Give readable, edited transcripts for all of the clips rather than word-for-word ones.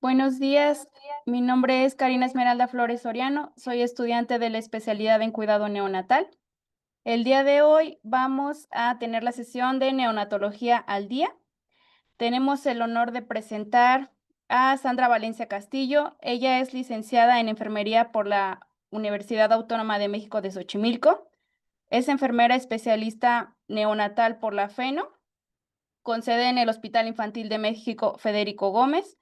Buenos días, mi nombre es Karina Esmeralda Flores Soriano, soy estudiante de la especialidad en cuidado neonatal. El día de hoy vamos a tener la sesión de neonatología al día. Tenemos el honor de presentar a Sandra Valencia Castillo. Ella es licenciada en enfermería por la Universidad Autónoma de México de Xochimilco. Es enfermera especialista neonatal por la FENO, con sede en el Hospital Infantil de México Federico Gómez,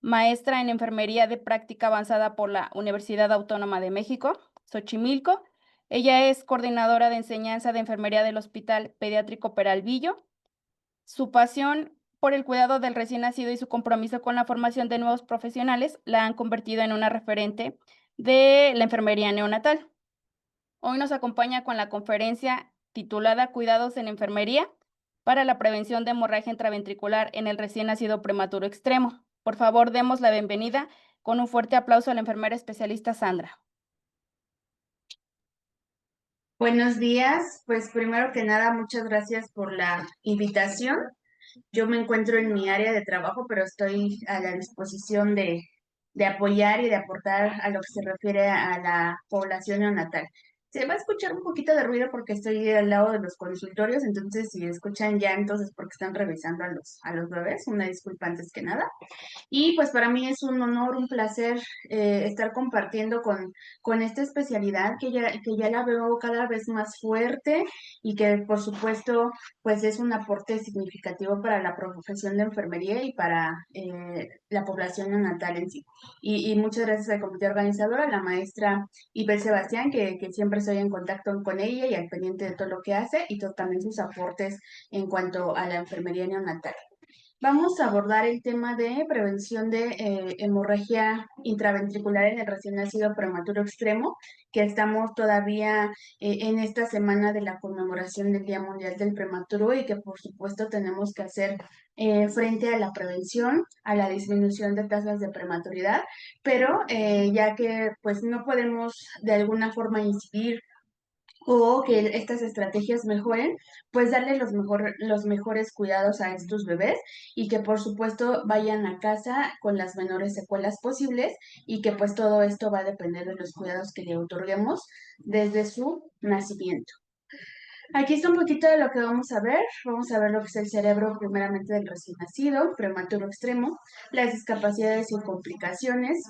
maestra en enfermería de práctica avanzada por la Universidad Autónoma de México, Xochimilco. Ella es coordinadora de enseñanza de enfermería del Hospital Pediátrico Peralvillo. Su pasión por el cuidado del recién nacido y su compromiso con la formación de nuevos profesionales la han convertido en una referente de la enfermería neonatal. Hoy nos acompaña con la conferencia titulada Cuidados en Enfermería para la prevención de hemorragia intraventricular en el recién nacido prematuro extremo. Por favor, demos la bienvenida con un fuerte aplauso a la enfermera especialista Sandra. Buenos días, pues primero que nada, muchas gracias por la invitación. Yo me encuentro en mi área de trabajo, pero estoy a la disposición de apoyar y de aportar a lo que se refiere a la población neonatal. Se va a escuchar un poquito de ruido porque estoy al lado de los consultorios, entonces si escuchan llantos es porque están revisando a los bebés. Una disculpa antes que nada. Y pues para mí es un honor, un placer estar compartiendo con esta especialidad que ya la veo cada vez más fuerte y que por supuesto pues es un aporte significativo para la profesión de enfermería y para la población neonatal en sí. Y muchas gracias al comité organizador, a la maestra Ibel Sebastián, que siempre estoy en contacto con ella y al pendiente de todo lo que hace y también sus aportes en cuanto a la enfermería neonatal. Vamos a abordar el tema de prevención de hemorragia intraventricular en el recién nacido prematuro extremo, que estamos todavía en esta semana de la conmemoración del Día Mundial del Prematuro y que por supuesto tenemos que hacer frente a la prevención, a la disminución de tasas de prematuridad, pero ya que pues no podemos de alguna forma incidir o que estas estrategias mejoren, pues darle los mejores cuidados a estos bebés y que por supuesto vayan a casa con las menores secuelas posibles y que pues todo esto va a depender de los cuidados que le otorguemos desde su nacimiento. Aquí está un poquito de lo que vamos a ver. Vamos a ver lo que es el cerebro primeramente del recién nacido, prematuro extremo, las discapacidades y complicaciones,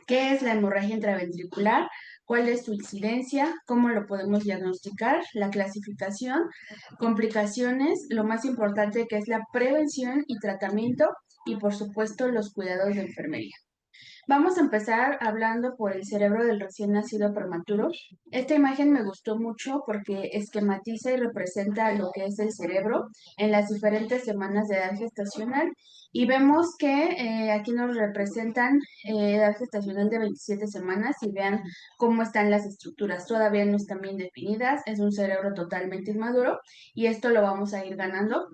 qué es la hemorragia intraventricular, cuál es su incidencia, cómo lo podemos diagnosticar, la clasificación, complicaciones, lo más importante que es la prevención y tratamiento y por supuesto los cuidados de enfermería. Vamos a empezar hablando por el cerebro del recién nacido prematuro. Esta imagen me gustó mucho porque esquematiza y representa lo que es el cerebro en las diferentes semanas de edad gestacional. Y vemos que aquí nos representan edad gestacional de 27 semanas y vean cómo están las estructuras. Todavía no están bien definidas, es un cerebro totalmente inmaduro y esto lo vamos a ir ganando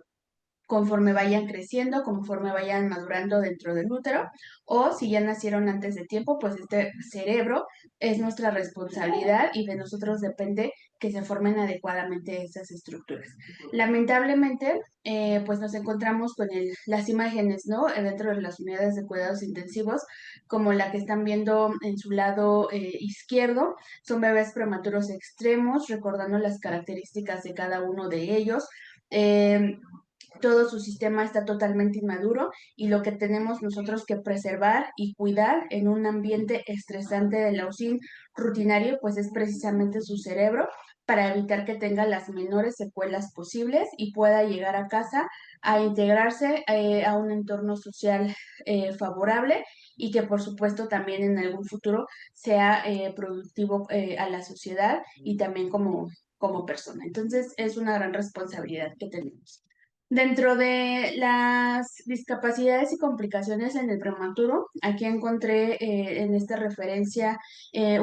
conforme vayan creciendo, conforme vayan madurando dentro del útero, o si ya nacieron antes de tiempo, pues este cerebro es nuestra responsabilidad y de nosotros depende que se formen adecuadamente esas estructuras. Lamentablemente, pues nos encontramos con las imágenes, ¿no? Dentro de las unidades de cuidados intensivos, como la que están viendo en su lado izquierdo, son bebés prematuros extremos, recordando las características de cada uno de ellos. Eh, Todo su sistema está totalmente inmaduro y lo que tenemos nosotros que preservar y cuidar en un ambiente estresante del auxín rutinario, pues es precisamente su cerebro para evitar que tenga las menores secuelas posibles y pueda llegar a casa a integrarse a un entorno social favorable y que por supuesto también en algún futuro sea productivo a la sociedad y también como persona. Entonces es una gran responsabilidad que tenemos. Dentro de las discapacidades y complicaciones en el prematuro, aquí encontré en esta referencia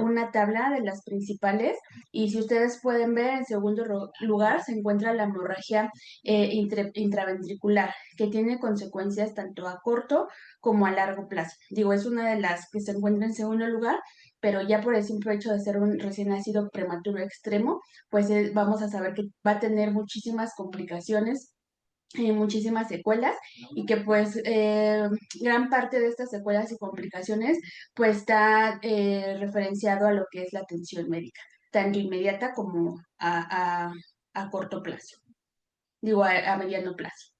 una tabla de las principales y si ustedes pueden ver, en segundo lugar se encuentra la hemorragia intraventricular, que tiene consecuencias tanto a corto como a largo plazo. Digo, es una de las que se encuentra en segundo lugar, pero ya por el simple hecho de ser un recién nacido prematuro extremo, pues vamos a saber que va a tener muchísimas complicaciones muchísimas secuelas y que pues gran parte de estas secuelas y complicaciones pues está referenciado a lo que es la atención médica, tanto inmediata como a corto plazo, digo a mediano plazo.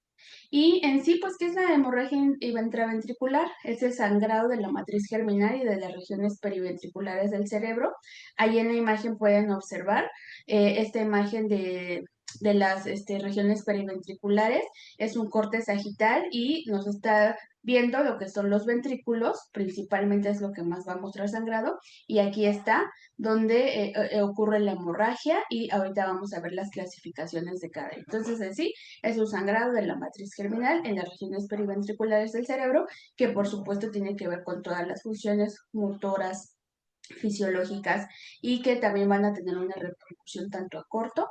Y en sí, pues, ¿qué es la hemorragia intraventricular? Es el sangrado de la matriz germinal y de las regiones periventriculares del cerebro. Ahí en la imagen pueden observar esta imagen de las regiones periventriculares. Es un corte sagital y nos está viendo lo que son los ventrículos, principalmente es lo que más va a mostrar sangrado. Y aquí está donde ocurre la hemorragia y ahorita vamos a ver las clasificaciones de cada. Entonces, en sí, es un sangrado de la matriz germinal en las regiones periventriculares del cerebro, que por supuesto tiene que ver con todas las funciones motoras, fisiológicas y que también van a tener una repercusión tanto a corto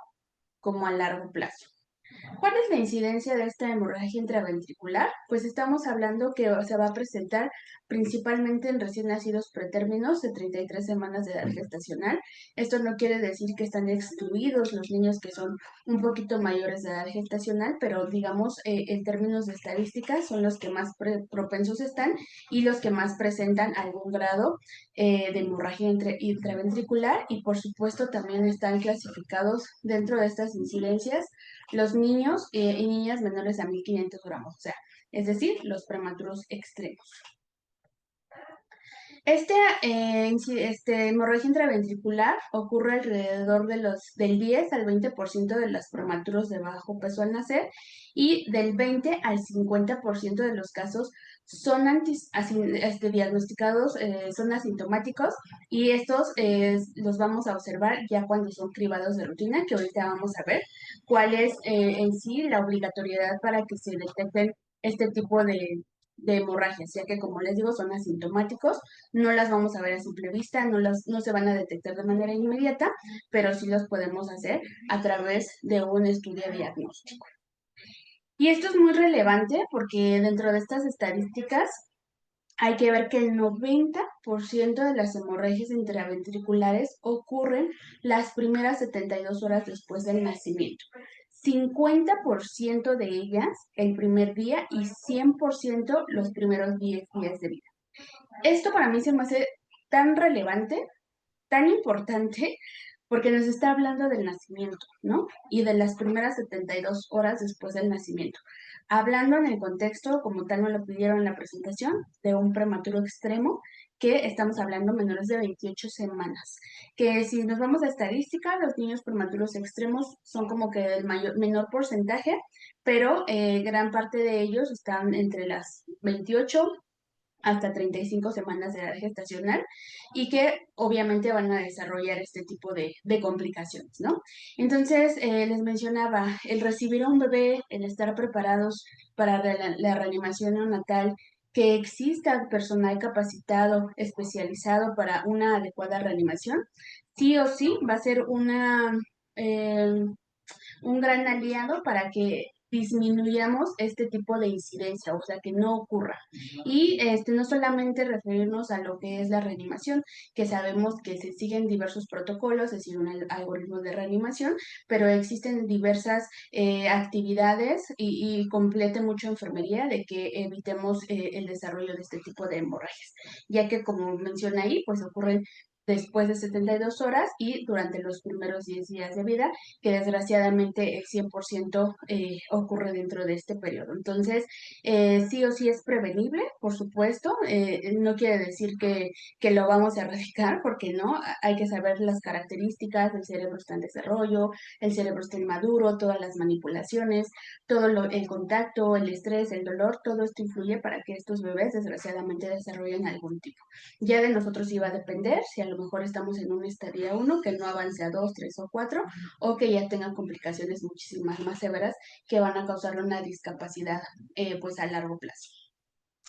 como a largo plazo. ¿Cuál es la incidencia de esta hemorragia intraventricular? Pues estamos hablando que se va a presentar principalmente en recién nacidos pretérminos de 33 semanas de edad gestacional. Esto no quiere decir que están excluidos los niños que son un poquito mayores de edad gestacional, pero digamos en términos de estadísticas son los que más propensos están y los que más presentan algún grado de hemorragia intraventricular y por supuesto también están clasificados dentro de estas incidencias los niños y niñas menores a 1500 gramos, o sea, es decir, los prematuros extremos. Este hemorragia intraventricular ocurre alrededor del 10 al 20% de los prematuros de bajo peso al nacer y del 20 al 50% de los casos son diagnosticados, son asintomáticos y estos los vamos a observar ya cuando son cribados de rutina, que ahorita vamos a ver cuál es en sí la obligatoriedad para que se detecten este tipo de hemorragias, ya que como les digo son asintomáticos, no las vamos a ver a simple vista, no se van a detectar de manera inmediata, pero sí los podemos hacer a través de un estudio diagnóstico. Y esto es muy relevante porque dentro de estas estadísticas hay que ver que el 90% de las hemorragias intraventriculares ocurren las primeras 72 horas después del nacimiento. 50% de ellas el primer día y 100% los primeros 10 días de vida. Esto para mí se me hace tan relevante, tan importante, porque nos está hablando del nacimiento, ¿no? Y de las primeras 72 horas después del nacimiento. Hablando en el contexto, como tal me lo pidieron en la presentación, de un prematuro extremo, que estamos hablando menores de 28 semanas. Que si nos vamos a estadística, los niños prematuros extremos son como que el menor porcentaje, pero gran parte de ellos están entre las 28 hasta 35 semanas de edad gestacional y que obviamente van a desarrollar este tipo de complicaciones, ¿no? Entonces, les mencionaba, el recibir a un bebé, el estar preparados para la reanimación neonatal, que exista personal capacitado, especializado para una adecuada reanimación, sí o sí va a ser eh, un gran aliado para que disminuyamos este tipo de incidencia, o sea, que no ocurra. Y no solamente referirnos a lo que es la reanimación, que sabemos que se siguen diversos protocolos, es decir, un algoritmo de reanimación, pero existen diversas actividades y complete mucho enfermería de que evitemos el desarrollo de este tipo de hemorragias, ya que como menciona ahí, pues ocurren después de 72 horas y durante los primeros 10 días de vida, que desgraciadamente el 100% ocurre dentro de este periodo. Entonces, sí o sí es prevenible, por supuesto. No quiere decir que lo vamos a erradicar, porque no. Hay que saber las características, el cerebro está en desarrollo, el cerebro está inmaduro, todas las manipulaciones, el contacto, el estrés, el dolor, todo esto influye para que estos bebés desgraciadamente desarrollen algún tipo. Ya de nosotros iba a depender si a lo mejor estamos en un estadio 1 que no avance a 2, 3 o 4 o que ya tengan complicaciones muchísimas más severas que van a causarle una discapacidad pues a largo plazo.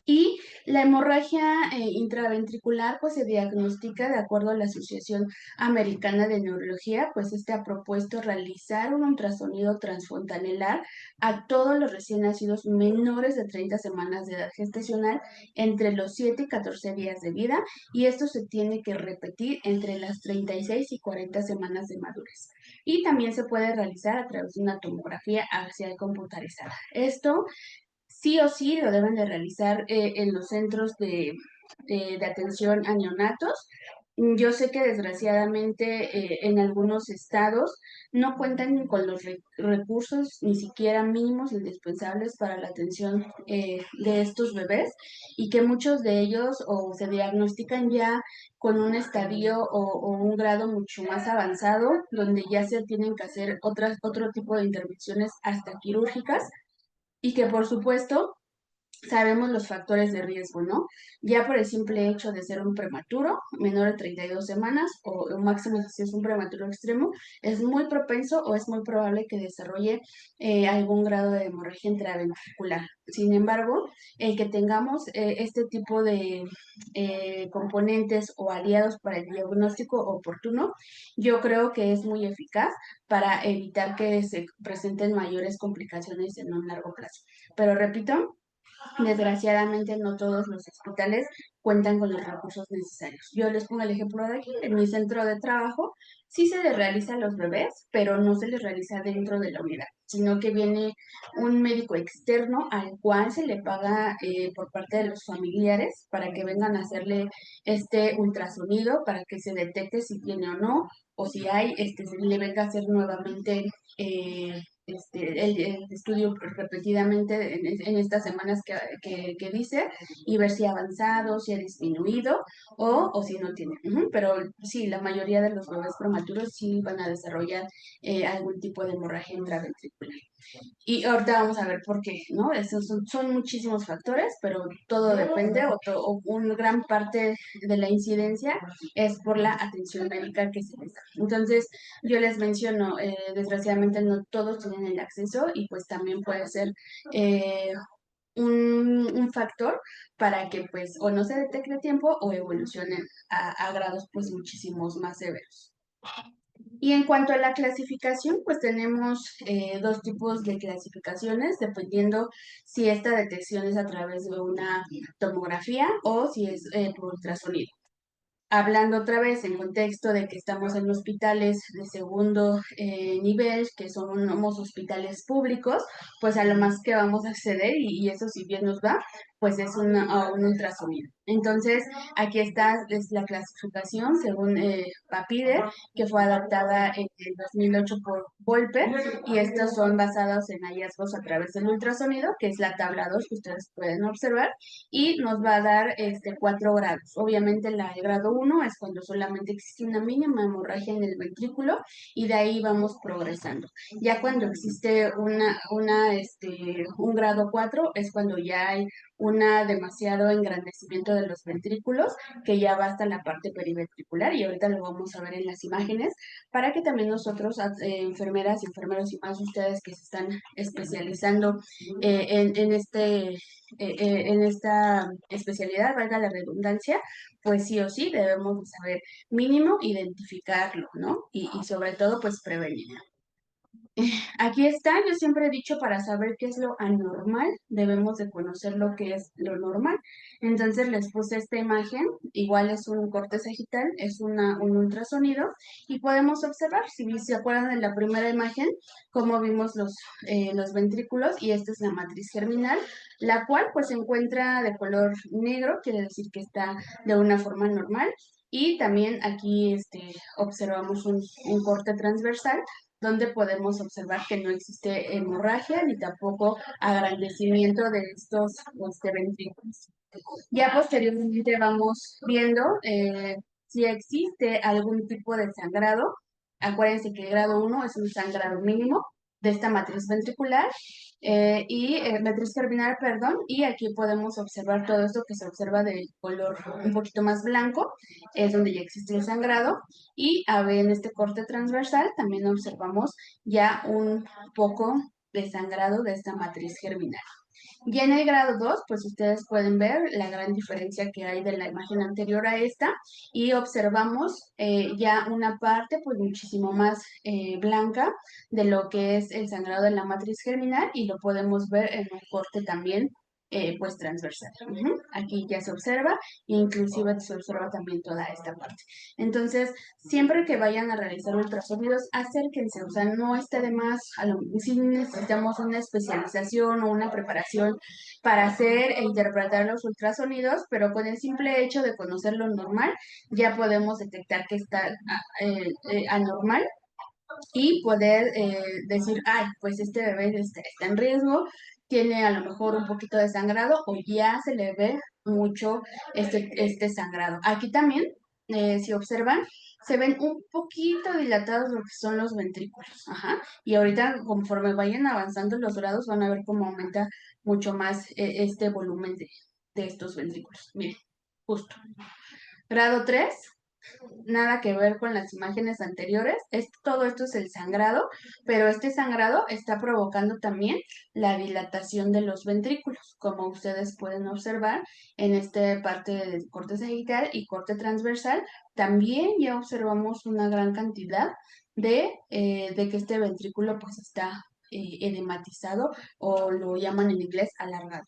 Y la hemorragia intraventricular pues se diagnostica de acuerdo a la Asociación Americana de Neurología, pues este ha propuesto realizar un ultrasonido transfontanelar a todos los recién nacidos menores de 30 semanas de edad gestacional entre los 7 y 14 días de vida, y esto se tiene que repetir entre las 36 y 40 semanas de madurez. Y también se puede realizar a través de una tomografía axial computarizada. Esto sí o sí lo deben de realizar en los centros de atención a neonatos. Yo sé que desgraciadamente en algunos estados no cuentan con los recursos ni siquiera mínimos indispensables para la atención de estos bebés, y que muchos de ellos o se diagnostican ya con un estadio o un grado mucho más avanzado, donde ya se tienen que hacer otro tipo de intervenciones hasta quirúrgicas, y que por supuesto sabemos los factores de riesgo, ¿no? Ya por el simple hecho de ser un prematuro, menor de 32 semanas, o máximo si es un prematuro extremo, es muy propenso o es muy probable que desarrolle algún grado de hemorragia intraventricular. Sin embargo, el que tengamos este tipo de componentes o aliados para el diagnóstico oportuno, yo creo que es muy eficaz para evitar que se presenten mayores complicaciones en un largo plazo. Pero repito, desgraciadamente no todos los hospitales cuentan con los recursos necesarios. Yo les pongo el ejemplo de aquí, en mi centro de trabajo sí se les realiza a los bebés, pero no se les realiza dentro de la unidad, sino que viene un médico externo al cual se le paga por parte de los familiares para que vengan a hacerle este ultrasonido para que se detecte si tiene o no, o si hay, se le venga a hacer nuevamente el estudio repetidamente en estas semanas que dice, y ver si ha avanzado, si ha disminuido o si no tiene. Pero sí, la mayoría de los bebés prematuros sí van a desarrollar algún tipo de hemorragia intraventricular. Y ahorita vamos a ver por qué, ¿no? Esos son muchísimos factores, pero todo depende o una gran parte de la incidencia es por la atención médica que se les da. Entonces, yo les menciono, desgraciadamente no todos tienen el acceso, y pues también puede ser eh, un factor para que pues o no se detecte a tiempo o evolucionen a grados pues muchísimos más severos. Y en cuanto a la clasificación, pues tenemos dos tipos de clasificaciones, dependiendo si esta detección es a través de una tomografía o si es por ultrasonido. Hablando otra vez en contexto de que estamos en hospitales de segundo nivel, que somos hospitales públicos, pues a lo más que vamos a acceder, y eso si bien nos va, pues es a un ultrasonido. Entonces, aquí está es la clasificación según PAPIDE, que fue adaptada en el 2008 por Volpe, y estos son basados en hallazgos a través del ultrasonido, que es la tabla 2 que ustedes pueden observar, y nos va a dar 4 grados. Obviamente el grado 1 es cuando solamente existe una mínima hemorragia en el ventrículo, y de ahí vamos progresando. Ya cuando existe un grado 4 es cuando ya hay demasiado engrandecimiento de los ventrículos, que ya va hasta la parte periventricular, y ahorita lo vamos a ver en las imágenes, para que también nosotros, enfermeras y enfermeros, y más ustedes que se están especializando en esta especialidad, valga la redundancia, pues sí o sí debemos de saber mínimo identificarlo, ¿no? Y sobre todo, pues prevenirlo. Aquí está, yo siempre he dicho, para saber qué es lo anormal, debemos de conocer lo que es lo normal. Entonces les puse esta imagen, igual es un corte sagital, es un ultrasonido, y podemos observar, si se acuerdan de la primera imagen, cómo vimos los ventrículos, y esta es la matriz germinal, la cual pues se encuentra de color negro, quiere decir que está de una forma normal. Y también aquí observamos un corte transversal, donde podemos observar que no existe hemorragia ni tampoco agrandecimiento de estos ventrículos. Ya posteriormente vamos viendo si existe algún tipo de sangrado. Acuérdense que el grado 1 es un sangrado mínimo de esta matriz ventricular matriz germinal, perdón, y aquí podemos observar todo esto que se observa de color un poquito más blanco, es donde ya existe el sangrado, y a ver, en este corte transversal también observamos ya un poco de sangrado de esta matriz germinal. Ya en el grado 2, pues ustedes pueden ver la gran diferencia que hay de la imagen anterior a esta y observamos ya una parte pues muchísimo más blanca de lo que es el sangrado de la matriz germinal y lo podemos ver en un corte también pues transversal. Aquí ya se observa e inclusive se observa también toda esta parte. Entonces, siempre que vayan a realizar ultrasonidos, acérquense, o sea, no está de más, si necesitamos una especialización o una preparación para hacer e interpretar los ultrasonidos, pero con el simple hecho de conocer lo normal, ya podemos detectar que está anormal y poder decir, ay, pues este bebé está en riesgo, tiene a lo mejor un poquito de sangrado o ya se le ve mucho este sangrado. Aquí también, si observan, se ven un poquito dilatados lo que son los ventrículos. Ajá. Y ahorita, conforme vayan avanzando los grados, van a ver cómo aumenta mucho más este volumen de estos ventrículos. Miren, justo. Grado 3 nada que ver con las imágenes anteriores. Todo esto es el sangrado, pero este sangrado está provocando también la dilatación de los ventrículos, como ustedes pueden observar en esta parte del corte sagital y corte transversal. También ya observamos una gran cantidad de que este ventrículo pues está edematizado o lo llaman en inglés alargado.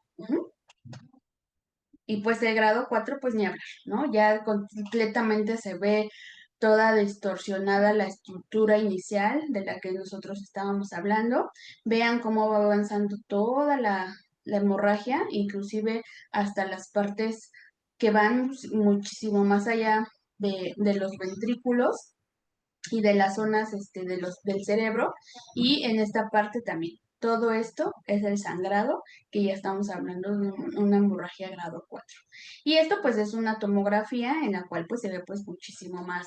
Y pues el grado 4 pues ni hablar, ¿no? Ya completamente se ve toda distorsionada la estructura inicial de la que nosotros estábamos hablando. Vean cómo va avanzando toda la hemorragia, inclusive hasta las partes que van muchísimo más allá de los ventrículos y de las zonas del cerebro y en esta parte también. Todo esto es el sangrado, que ya estamos hablando de una hemorragia grado 4. Y esto pues es una tomografía en la cual pues se ve pues muchísimo más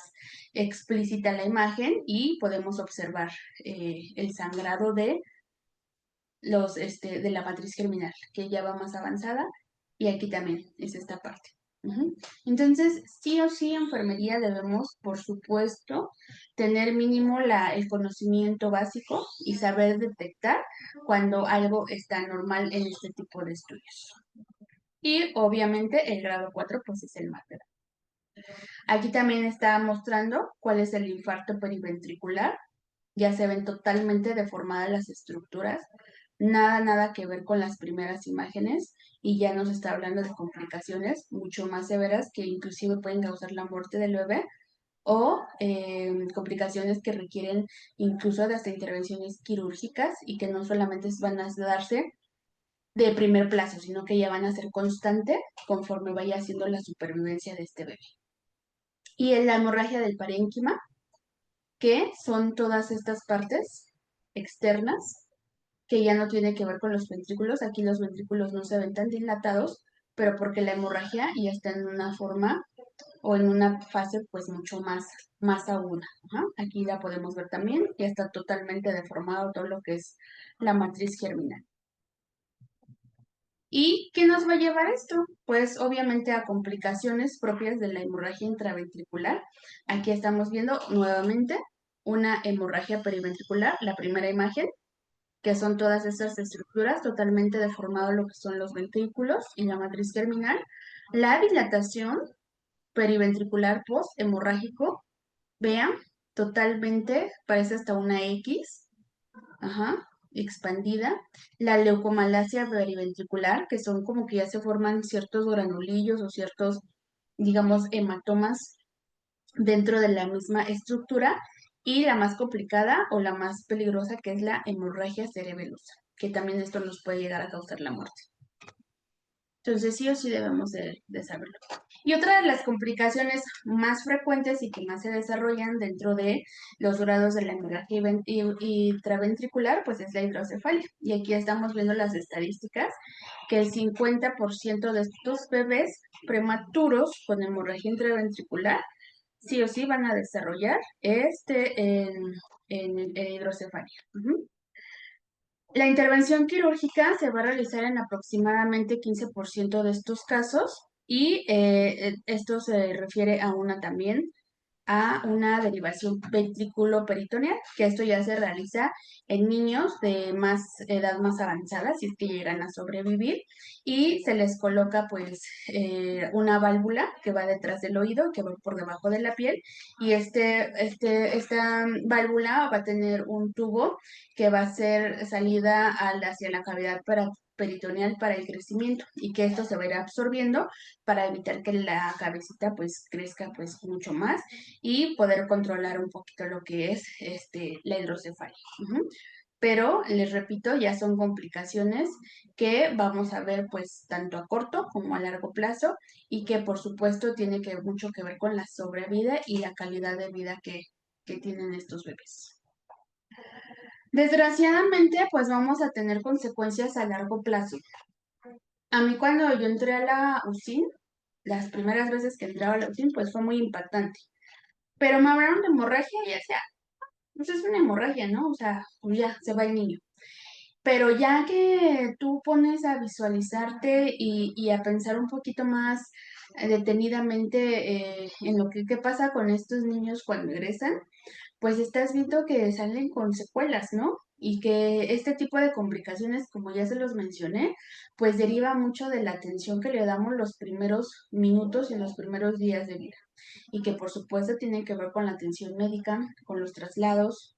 explícita la imagen y podemos observar el sangrado de la matriz germinal, que ya va más avanzada y aquí también es esta parte. Entonces, sí o sí, enfermería debemos, por supuesto, tener mínimo el conocimiento básico y saber detectar cuando algo está normal en este tipo de estudios. Y obviamente el grado 4 pues es el más grave. Aquí también está mostrando cuál es el infarto periventricular. Ya se ven totalmente deformadas las estructuras, nada que ver con las primeras imágenes y ya nos está hablando de complicaciones mucho más severas que inclusive pueden causar la muerte del bebé o complicaciones que requieren incluso de hasta intervenciones quirúrgicas y que no solamente van a darse de primer plazo, sino que ya van a ser constante conforme vaya haciendo la supervivencia de este bebé. Y en la hemorragia del parénquima, que son todas estas partes externas que ya no tiene que ver con los ventrículos. Aquí los ventrículos no se ven tan dilatados, pero porque la hemorragia ya está en una forma o en una fase pues mucho más aguda. Ajá. Aquí la podemos ver también, ya está totalmente deformado todo lo que es la matriz germinal. ¿Y qué nos va a llevar esto? Pues obviamente a complicaciones propias de la hemorragia intraventricular. Aquí estamos viendo nuevamente una hemorragia periventricular, la primera imagen, que son todas estas estructuras totalmente deformado lo que son los ventrículos y la matriz germinal. La dilatación periventricular post-hemorrágico, vean, totalmente, parece hasta una X, ajá, expandida. La leucomalacia periventricular, que son como que ya se forman ciertos granulillos o ciertos, digamos, hematomas dentro de la misma estructura. Y la más complicada o la más peligrosa, que es la hemorragia cerebelosa, que también esto nos puede llegar a causar la muerte. Entonces, sí o sí debemos de saberlo. Y otra de las complicaciones más frecuentes y que más se desarrollan dentro de los grados de la hemorragia intraventricular, pues es la hidrocefalia. Y aquí estamos viendo las estadísticas, que el 50% de estos bebés prematuros con hemorragia intraventricular sí o sí van a desarrollar en hidrocefalia. La intervención quirúrgica se va a realizar en aproximadamente 15% de estos casos y esto se refiere a una también a una derivación ventriculoperitoneal, que esto ya se realiza en niños de más edad más avanzada, si es que llegan a sobrevivir, y se les coloca pues una válvula que va detrás del oído, que va por debajo de la piel, y esta válvula va a tener un tubo que va a ser salida hacia la cavidad peritoneal para el crecimiento y que esto se va a ir absorbiendo para evitar que la cabecita pues crezca pues mucho más y poder controlar un poquito lo que es la hidrocefalia. Ujú. Pero les repito, ya son complicaciones que vamos a ver pues tanto a corto como a largo plazo y que por supuesto tiene mucho que ver con la sobrevida y la calidad de vida que tienen estos bebés. Desgraciadamente, pues vamos a tener consecuencias a largo plazo. A mí cuando yo entré a la UCIN, las primeras veces que entraba a la UCIN, pues fue muy impactante. Pero me hablaron de hemorragia y decía, pues es una hemorragia, ¿no? O sea, pues ya se va el niño. Pero ya que tú pones a visualizarte y a pensar un poquito más detenidamente en lo que qué pasa con estos niños cuando egresan, pues estás viendo que salen con secuelas, ¿no? Y que este tipo de complicaciones, como ya se los mencioné, pues deriva mucho de la atención que le damos los primeros minutos y los primeros días de vida. Y que por supuesto tiene que ver con la atención médica, con los traslados.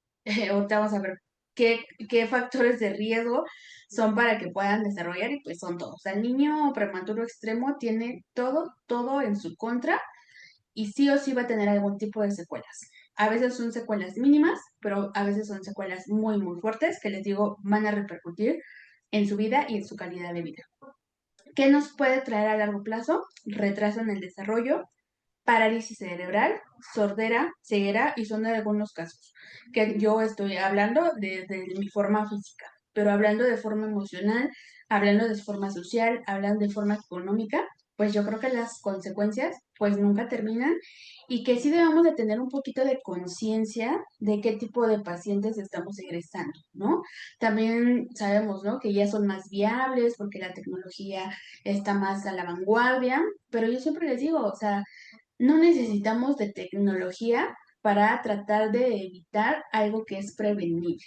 Ahorita vamos a ver qué factores de riesgo son para que puedan desarrollar y pues son todos. El niño prematuro extremo tiene todo en su contra y sí o sí va a tener algún tipo de secuelas. A veces son secuelas mínimas, pero a veces son secuelas muy fuertes que les digo van a repercutir en su vida y en su calidad de vida. ¿Qué nos puede traer a largo plazo? Retraso en el desarrollo, parálisis cerebral, sordera, ceguera y son de algunos casos que yo estoy hablando de mi forma física, pero hablando de forma emocional, hablando de forma social, hablando de forma económica, pues yo creo que las consecuencias pues nunca terminan y que sí debemos de tener un poquito de conciencia de qué tipo de pacientes estamos egresando, ¿no? También sabemos, ¿no? Que ya son más viables porque la tecnología está más a la vanguardia, pero yo siempre les digo, o sea, no necesitamos de tecnología para tratar de evitar algo que es prevenible.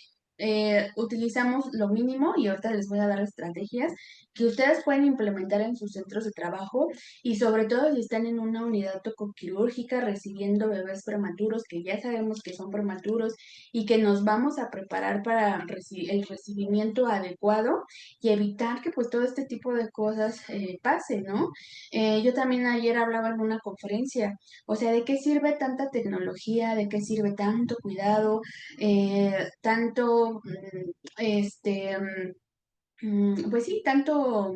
Utilizamos lo mínimo y ahorita les voy a dar estrategias que ustedes pueden implementar en sus centros de trabajo y sobre todo si están en una unidad tocoquirúrgica recibiendo bebés prematuros que ya sabemos que son prematuros y que nos vamos a preparar para el recibimiento adecuado y evitar que pues todo este tipo de cosas pasen, ¿no? Yo también ayer hablaba en una conferencia, o sea, ¿de qué sirve tanta tecnología? ¿De qué sirve tanto cuidado? Tanto, pues sí, tanto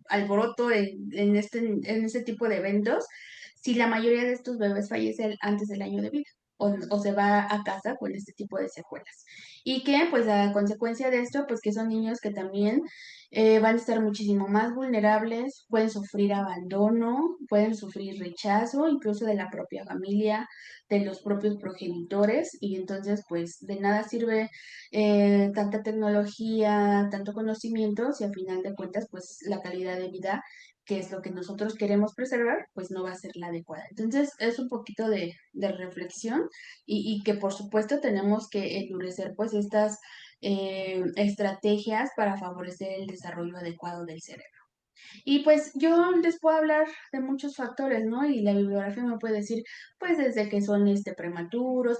alboroto en este tipo de eventos, si la mayoría de estos bebés fallecen antes del año de vida. O se va a casa con este tipo de secuelas. Y que, pues, a consecuencia de esto, pues que son niños que también van a estar muchísimo más vulnerables, pueden sufrir abandono, pueden sufrir rechazo, incluso de la propia familia, de los propios progenitores, y entonces, pues, de nada sirve tanta tecnología, tanto conocimiento, si al final de cuentas, pues la calidad de vida, que es lo que nosotros queremos preservar, pues no va a ser la adecuada. Entonces, es un poquito de reflexión y que por supuesto tenemos que endurecer pues estas estrategias para favorecer el desarrollo adecuado del cerebro. Y pues yo les puedo hablar de muchos factores, ¿no? Y la bibliografía me puede decir, pues desde que son prematuros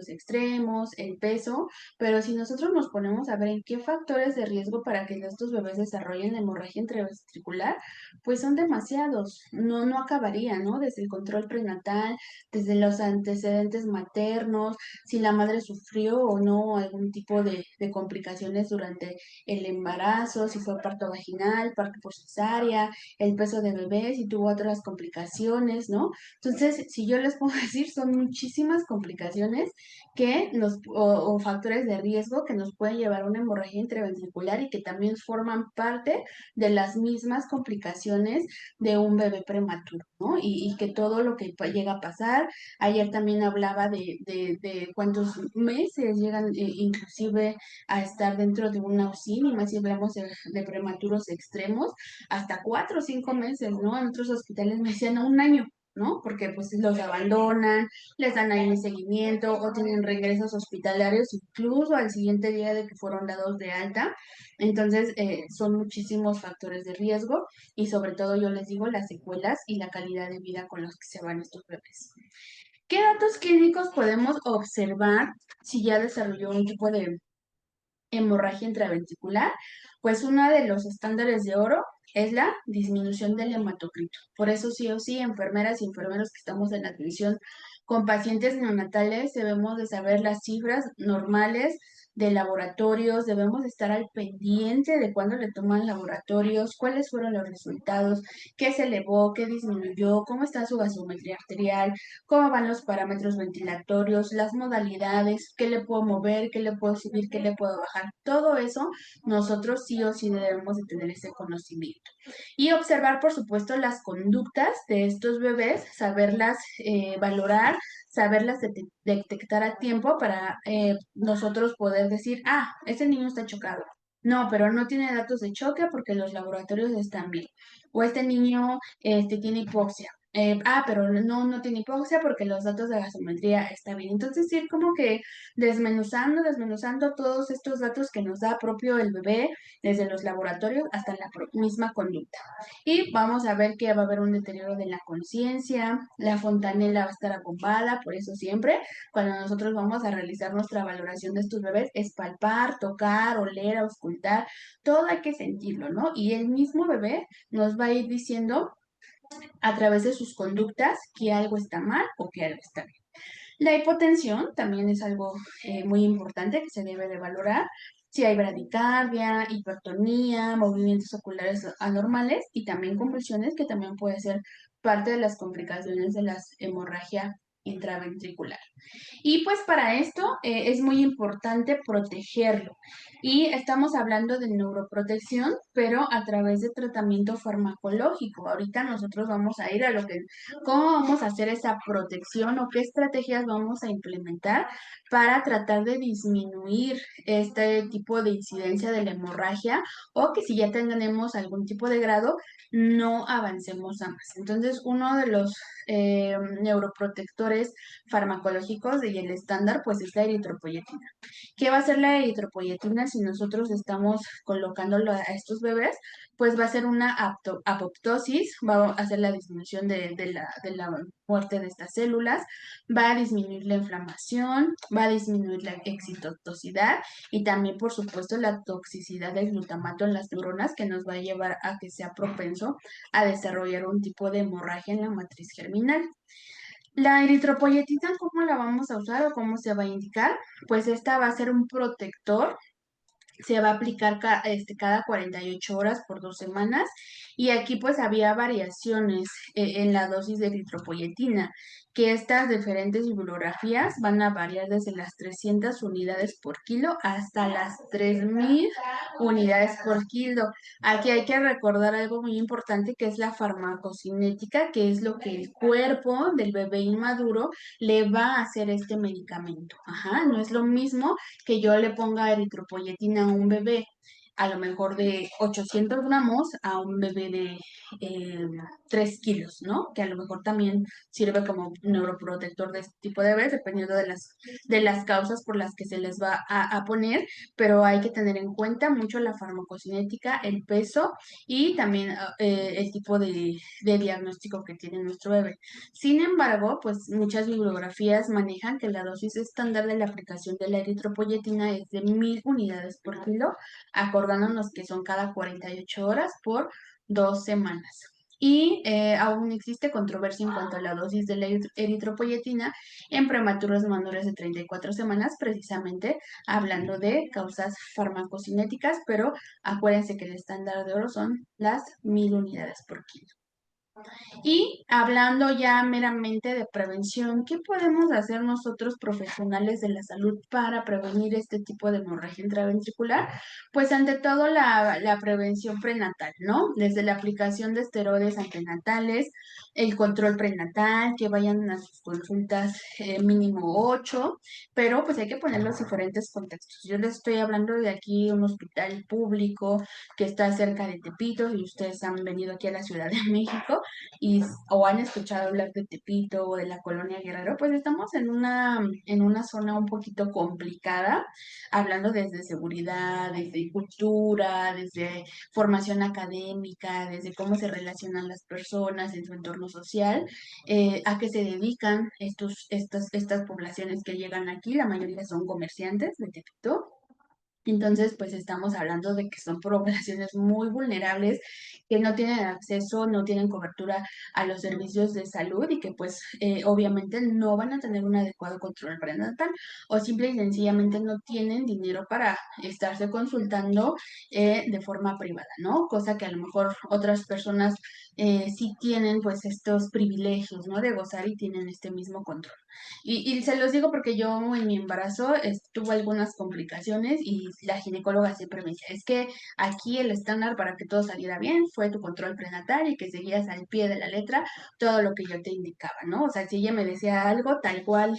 extremos, el peso, pero si nosotros nos ponemos a ver en qué factores de riesgo para que estos bebés desarrollen hemorragia intraventricular, pues son demasiados, no acabaría, ¿no? Desde el control prenatal, desde los antecedentes maternos, si la madre sufrió o no algún tipo de complicaciones durante el embarazo, si fue parto vaginal, parto por cesárea, el peso de bebé, si tuvo otras complicaciones, ¿no? Entonces, si yo les puedo decir, son muchísimas complicaciones o factores de riesgo que nos pueden llevar a una hemorragia intraventricular y que también forman parte de las mismas complicaciones de un bebé prematuro, ¿no? Y que todo lo que llega a pasar, ayer también hablaba de cuántos meses llegan inclusive a estar dentro de una UCI, y más si hablamos de prematuros extremos, hasta 4 o 5 meses, ¿no? En otros hospitales me decían un año. ¿no? Porque pues los abandonan, les dan ahí seguimiento o tienen regresos hospitalarios incluso al siguiente día de que fueron dados de alta. Entonces, son muchísimos factores de riesgo y sobre todo yo les digo las secuelas y la calidad de vida con los que se van estos bebés. ¿Qué datos clínicos podemos observar si ya desarrolló un tipo de hemorragia intraventricular? Pues uno de los estándares de oro es la disminución del hematocrito. Por eso sí o sí, enfermeras y enfermeros que estamos en la atención con pacientes neonatales, debemos de saber las cifras normales de laboratorios, debemos de estar al pendiente de cuándo le toman laboratorios, cuáles fueron los resultados, qué se elevó, qué disminuyó, cómo está su gasometría arterial, cómo van los parámetros ventilatorios, las modalidades, qué le puedo mover, qué le puedo subir, qué le puedo bajar. Todo eso nosotros sí o sí debemos de tener ese conocimiento. Y observar, por supuesto, las conductas de estos bebés, saberlas valorar, saberlas detectar a tiempo para nosotros poder decir, ah, ese niño está chocado. No, pero no tiene datos de choque porque los laboratorios están bien. O este niño tiene hipoxia. Pero no tiene hipoxia porque los datos de gasometría están bien. Entonces, ir como que desmenuzando todos estos datos que nos da propio el bebé, desde los laboratorios hasta la misma conducta. Y vamos a ver que va a haber un deterioro de la conciencia, la fontanela va a estar abombada, por eso siempre, cuando nosotros vamos a realizar nuestra valoración de estos bebés, es palpar, tocar, oler, auscultar, todo hay que sentirlo, ¿no? Y el mismo bebé nos va a ir diciendo a través de sus conductas que algo está mal o que algo está bien. La hipotensión también es algo muy importante que se debe de valorar. Si hay bradicardia, hipertonía, movimientos oculares anormales y también convulsiones, que también puede ser parte de las complicaciones de la hemorragia intraventricular. Y pues para esto es muy importante protegerlo. Y estamos hablando de neuroprotección, pero a través de tratamiento farmacológico. Ahorita nosotros vamos a ir a cómo vamos a hacer esa protección o qué estrategias vamos a implementar para tratar de disminuir este tipo de incidencia de la hemorragia o que si ya tenemos algún tipo de grado, no avancemos a más. Entonces, uno de los neuroprotectores farmacológicos y el estándar pues es la eritropoyetina. ¿Qué va a hacer la eritropoyetina si nosotros estamos colocándolo a estos bebés? Pues va a ser una apoptosis, va a hacer la disminución de la muerte de estas células, va a disminuir la inflamación, va a disminuir la excitotoxicidad y también, por supuesto, la toxicidad del glutamato en las neuronas que nos va a llevar a que sea propenso a desarrollar un tipo de hemorragia en la matriz germinal. La eritropoyetina, ¿cómo la vamos a usar o cómo se va a indicar? Pues esta va a ser un protector, se va a aplicar cada 48 horas por 2 semanas y aquí pues había variaciones en la dosis de eritropoyetina, que estas diferentes bibliografías van a variar desde las 300 unidades por kilo hasta las 3000 unidades por kilo. Aquí hay que recordar algo muy importante que es la farmacocinética, que es lo que el cuerpo del bebé inmaduro le va a hacer este medicamento. Ajá, no es lo mismo que yo le ponga eritropoyetina a un bebé, a lo mejor de 800 gramos, a un bebé de 3 kilos, ¿no? Que a lo mejor también sirve como neuroprotector de este tipo de bebés, dependiendo de las causas por las que se les va a poner, pero hay que tener en cuenta mucho la farmacocinética, el peso y también el tipo de diagnóstico que tiene nuestro bebé. Sin embargo, pues muchas bibliografías manejan que la dosis estándar de la aplicación de la eritropoyetina es de 1000 unidades por kilo, acordándonos que son cada 48 horas por 2 semanas. Y aún existe controversia en cuanto a la dosis de la eritropoyetina en prematuros menores de 34 semanas, precisamente hablando de causas farmacocinéticas, pero acuérdense que el estándar de oro son las 1000 unidades por kilo. Y hablando ya meramente de prevención, ¿qué podemos hacer nosotros profesionales de la salud para prevenir este tipo de hemorragia intraventricular? Pues ante todo la prevención prenatal, ¿no? Desde la aplicación de esteroides antenatales, el control prenatal, que vayan a sus consultas mínimo 8, pero pues hay que poner los diferentes contextos. Yo les estoy hablando de aquí un hospital público que está cerca de Tepito y ustedes han venido aquí a la Ciudad de México o han escuchado hablar de Tepito o de la colonia Guerrero, pues estamos en una zona un poquito complicada, hablando desde seguridad, desde cultura, desde formación académica, desde cómo se relacionan las personas en su entorno social, a qué se dedican estas poblaciones que llegan aquí, la mayoría son comerciantes de Tepito. Entonces, pues estamos hablando de que son poblaciones muy vulnerables, que no tienen acceso, no tienen cobertura a los servicios de salud y que pues obviamente no van a tener un adecuado control prenatal o simple y sencillamente no tienen dinero para estarse consultando de forma privada, ¿no? Cosa que a lo mejor otras personas sí tienen pues estos privilegios, ¿no? De gozar y tienen este mismo control. Y se los digo porque yo en mi embarazo tuve algunas complicaciones y la ginecóloga siempre me decía, es que aquí el estándar para que todo saliera bien fue tu control prenatal y que seguías al pie de la letra todo lo que yo te indicaba, ¿no? O sea, si ella me decía algo, tal cual,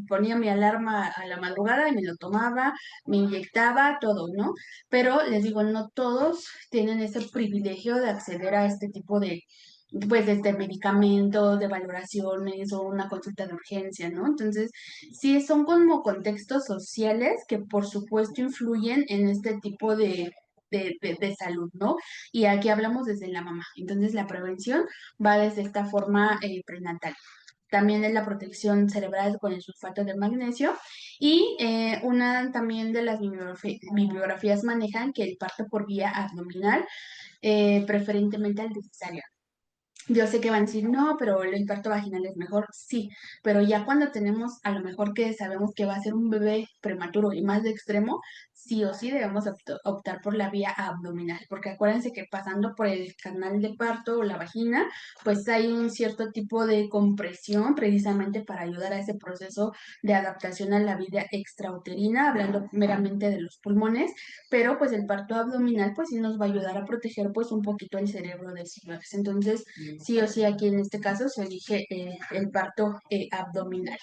ponía mi alarma a la madrugada y me lo tomaba, me inyectaba, todo, ¿no? Pero les digo, no todos tienen ese privilegio de acceder a este tipo de pues desde medicamentos, de valoraciones o una consulta de urgencia, ¿no? Entonces, sí son como contextos sociales que por supuesto influyen en este tipo de salud, ¿no? Y aquí hablamos desde la mamá. Entonces, la prevención va desde esta forma prenatal. También es la protección cerebral con el sulfato de magnesio y una también de las bibliografías manejan que el parto por vía abdominal, preferentemente al cesárea. Yo sé que van a decir, no, pero el parto vaginal es mejor, sí, pero ya cuando tenemos a lo mejor que sabemos que va a ser un bebé prematuro y más de extremo, sí o sí debemos optar por la vía abdominal, porque acuérdense que pasando por el canal de parto o la vagina, pues hay un cierto tipo de compresión precisamente para ayudar a ese proceso de adaptación a la vida extrauterina, hablando meramente de los pulmones, pero pues el parto abdominal pues sí nos va a ayudar a proteger pues un poquito el cerebro de los bebés. Entonces, sí o sí aquí en este caso se elige el parto abdominal.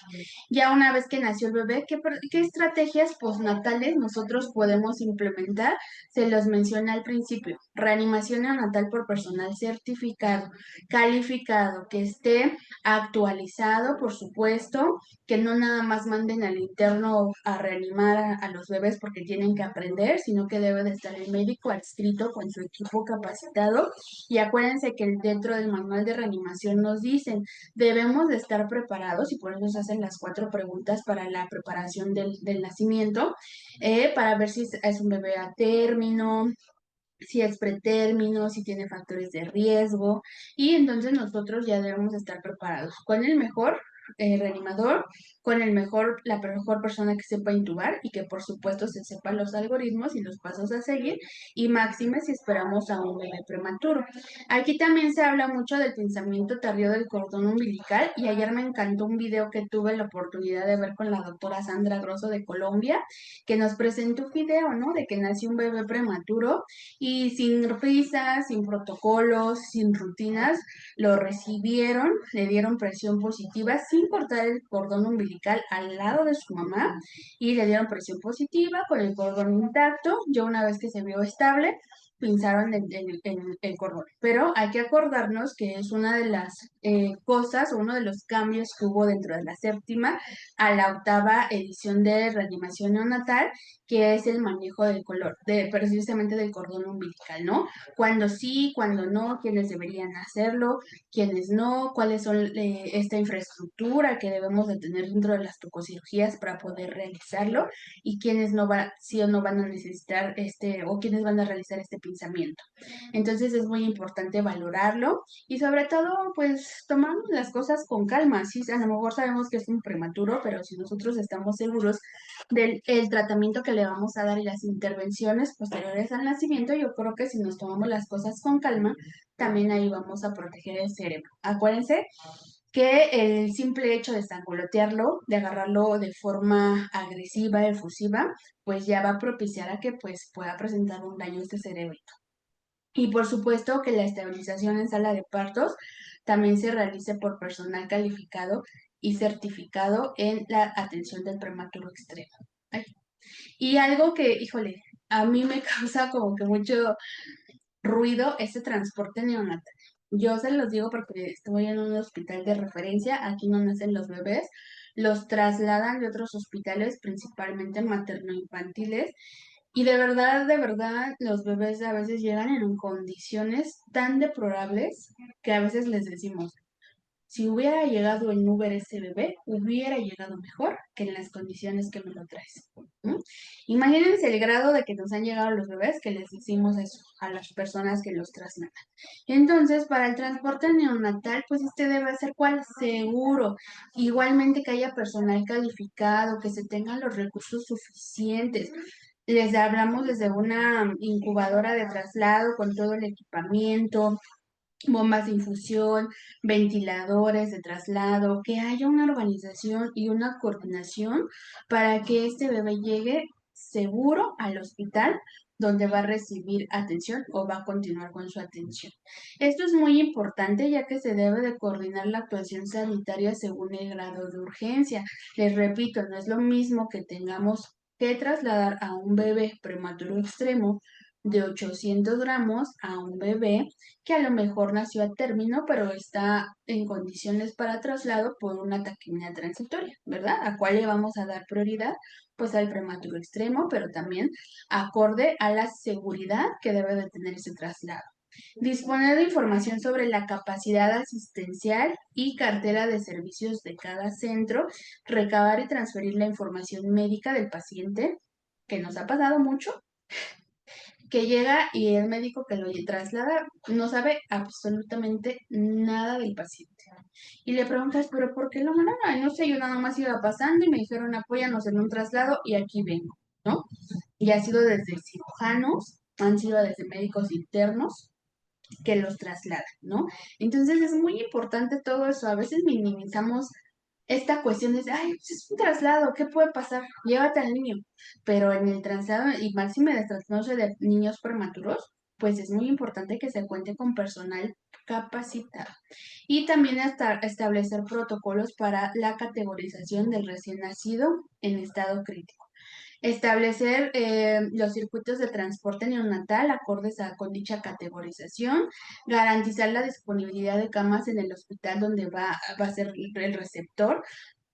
Ya una vez que nació el bebé, ¿qué estrategias postnatales nosotros podemos implementar? Se los menciona al principio. Reanimación neonatal por personal certificado, calificado, que esté actualizado, por supuesto, que no nada más manden al interno a reanimar a los bebés porque tienen que aprender, sino que debe de estar el médico adscrito con su equipo capacitado. Y acuérdense que dentro del manual de reanimación nos dicen, debemos de estar preparados y por eso se hacen las 4 preguntas para la preparación del nacimiento, para ver si es un bebé a término, si es pretérmino, si tiene factores de riesgo, y entonces nosotros ya debemos estar preparados con el mejor reanimador, con la mejor persona que sepa intubar y que por supuesto se sepan los algoritmos y los pasos a seguir, y máxime si esperamos a un bebé prematuro. Aquí también se habla mucho del pensamiento tardío del cordón umbilical y ayer me encantó un video que tuve la oportunidad de ver con la doctora Sandra Grosso de Colombia, que nos presentó un video, ¿no? De que nació un bebé prematuro y sin prisas, sin protocolos, sin rutinas, lo recibieron, le dieron presión positiva sin cortar el cordón umbilical al lado de su mamá y le dieron presión positiva con el cordón intacto. Ya una vez que se vio estable, pinzaron el cordón. Pero hay que acordarnos que es una de las cosas o uno de los cambios que hubo dentro de la séptima a la octava edición de reanimación neonatal, que es el manejo del color, precisamente del cordón umbilical, ¿no? Cuando sí, cuando no, quiénes deberían hacerlo, quiénes no, cuáles son esta infraestructura que debemos de tener dentro de las tococirugías para poder realizarlo y quiénes no va, sí o no van a necesitar o quiénes van a realizar este pinzamiento. Entonces es muy importante valorarlo y sobre todo, pues tomar las cosas con calma. Sí, a lo mejor sabemos que es un prematuro, pero si nosotros estamos seguros del el tratamiento que le vamos a dar y las intervenciones posteriores al nacimiento, yo creo que si nos tomamos las cosas con calma, también ahí vamos a proteger el cerebro. Acuérdense que el simple hecho de sangolotearlo, de agarrarlo de forma agresiva, efusiva, pues ya va a propiciar a que pues pueda presentar un daño a este cerebro. Y por supuesto que la estabilización en sala de partos también se realice por personal calificado y certificado en la atención del prematuro extremo. Ay. Y algo que, híjole, a mí me causa como que mucho ruido ese transporte neonatal. Yo se los digo porque estoy en un hospital de referencia, aquí no nacen los bebés, los trasladan de otros hospitales, principalmente materno-infantiles, y de verdad, los bebés a veces llegan en condiciones tan deplorables que a veces les decimos, si hubiera llegado en Uber ese bebé, hubiera llegado mejor que en las condiciones que me lo traes. ¿Mm? Imagínense el grado de que nos han llegado los bebés que les decimos eso a las personas que los trasladan. Entonces, para el transporte neonatal, pues este debe ser cuál seguro. Igualmente que haya personal calificado, que se tengan los recursos suficientes. Les hablamos desde una incubadora de traslado con todo el equipamiento, bombas de infusión, ventiladores de traslado, que haya una organización y una coordinación para que este bebé llegue seguro al hospital donde va a recibir atención o va a continuar con su atención. Esto es muy importante ya que se debe de coordinar la actuación sanitaria según el grado de urgencia. Les repito, no es lo mismo que tengamos que trasladar a un bebé prematuro extremo de 800 gramos a un bebé que a lo mejor nació a término, pero está en condiciones para traslado por una taquimia transitoria, ¿verdad? ¿A cuál le vamos a dar prioridad? Pues al prematuro extremo, pero también acorde a la seguridad que debe de tener ese traslado. Disponer de información sobre la capacidad asistencial y cartera de servicios de cada centro, recabar y transferir la información médica del paciente, que nos ha pasado mucho, que llega y el médico que lo traslada no sabe absolutamente nada del paciente. Y le preguntas, ¿pero por qué lo mandaron? Ay, no sé, yo nada más iba pasando y me dijeron, apóyanos en un traslado y aquí vengo, ¿no? Y ha sido desde cirujanos, han sido desde médicos internos que los trasladan, ¿no? Entonces es muy importante todo eso. A veces minimizamos esta cuestión de, ay, pues es un traslado, ¿qué puede pasar? Llévate al niño. Pero en el traslado y máxime de trasnoche de niños prematuros, pues es muy importante que se cuente con personal capacitado. Y también hasta establecer protocolos para la categorización del recién nacido en estado crítico. Establecer los circuitos de transporte neonatal acordes con dicha categorización, garantizar la disponibilidad de camas en el hospital donde va a ser el receptor,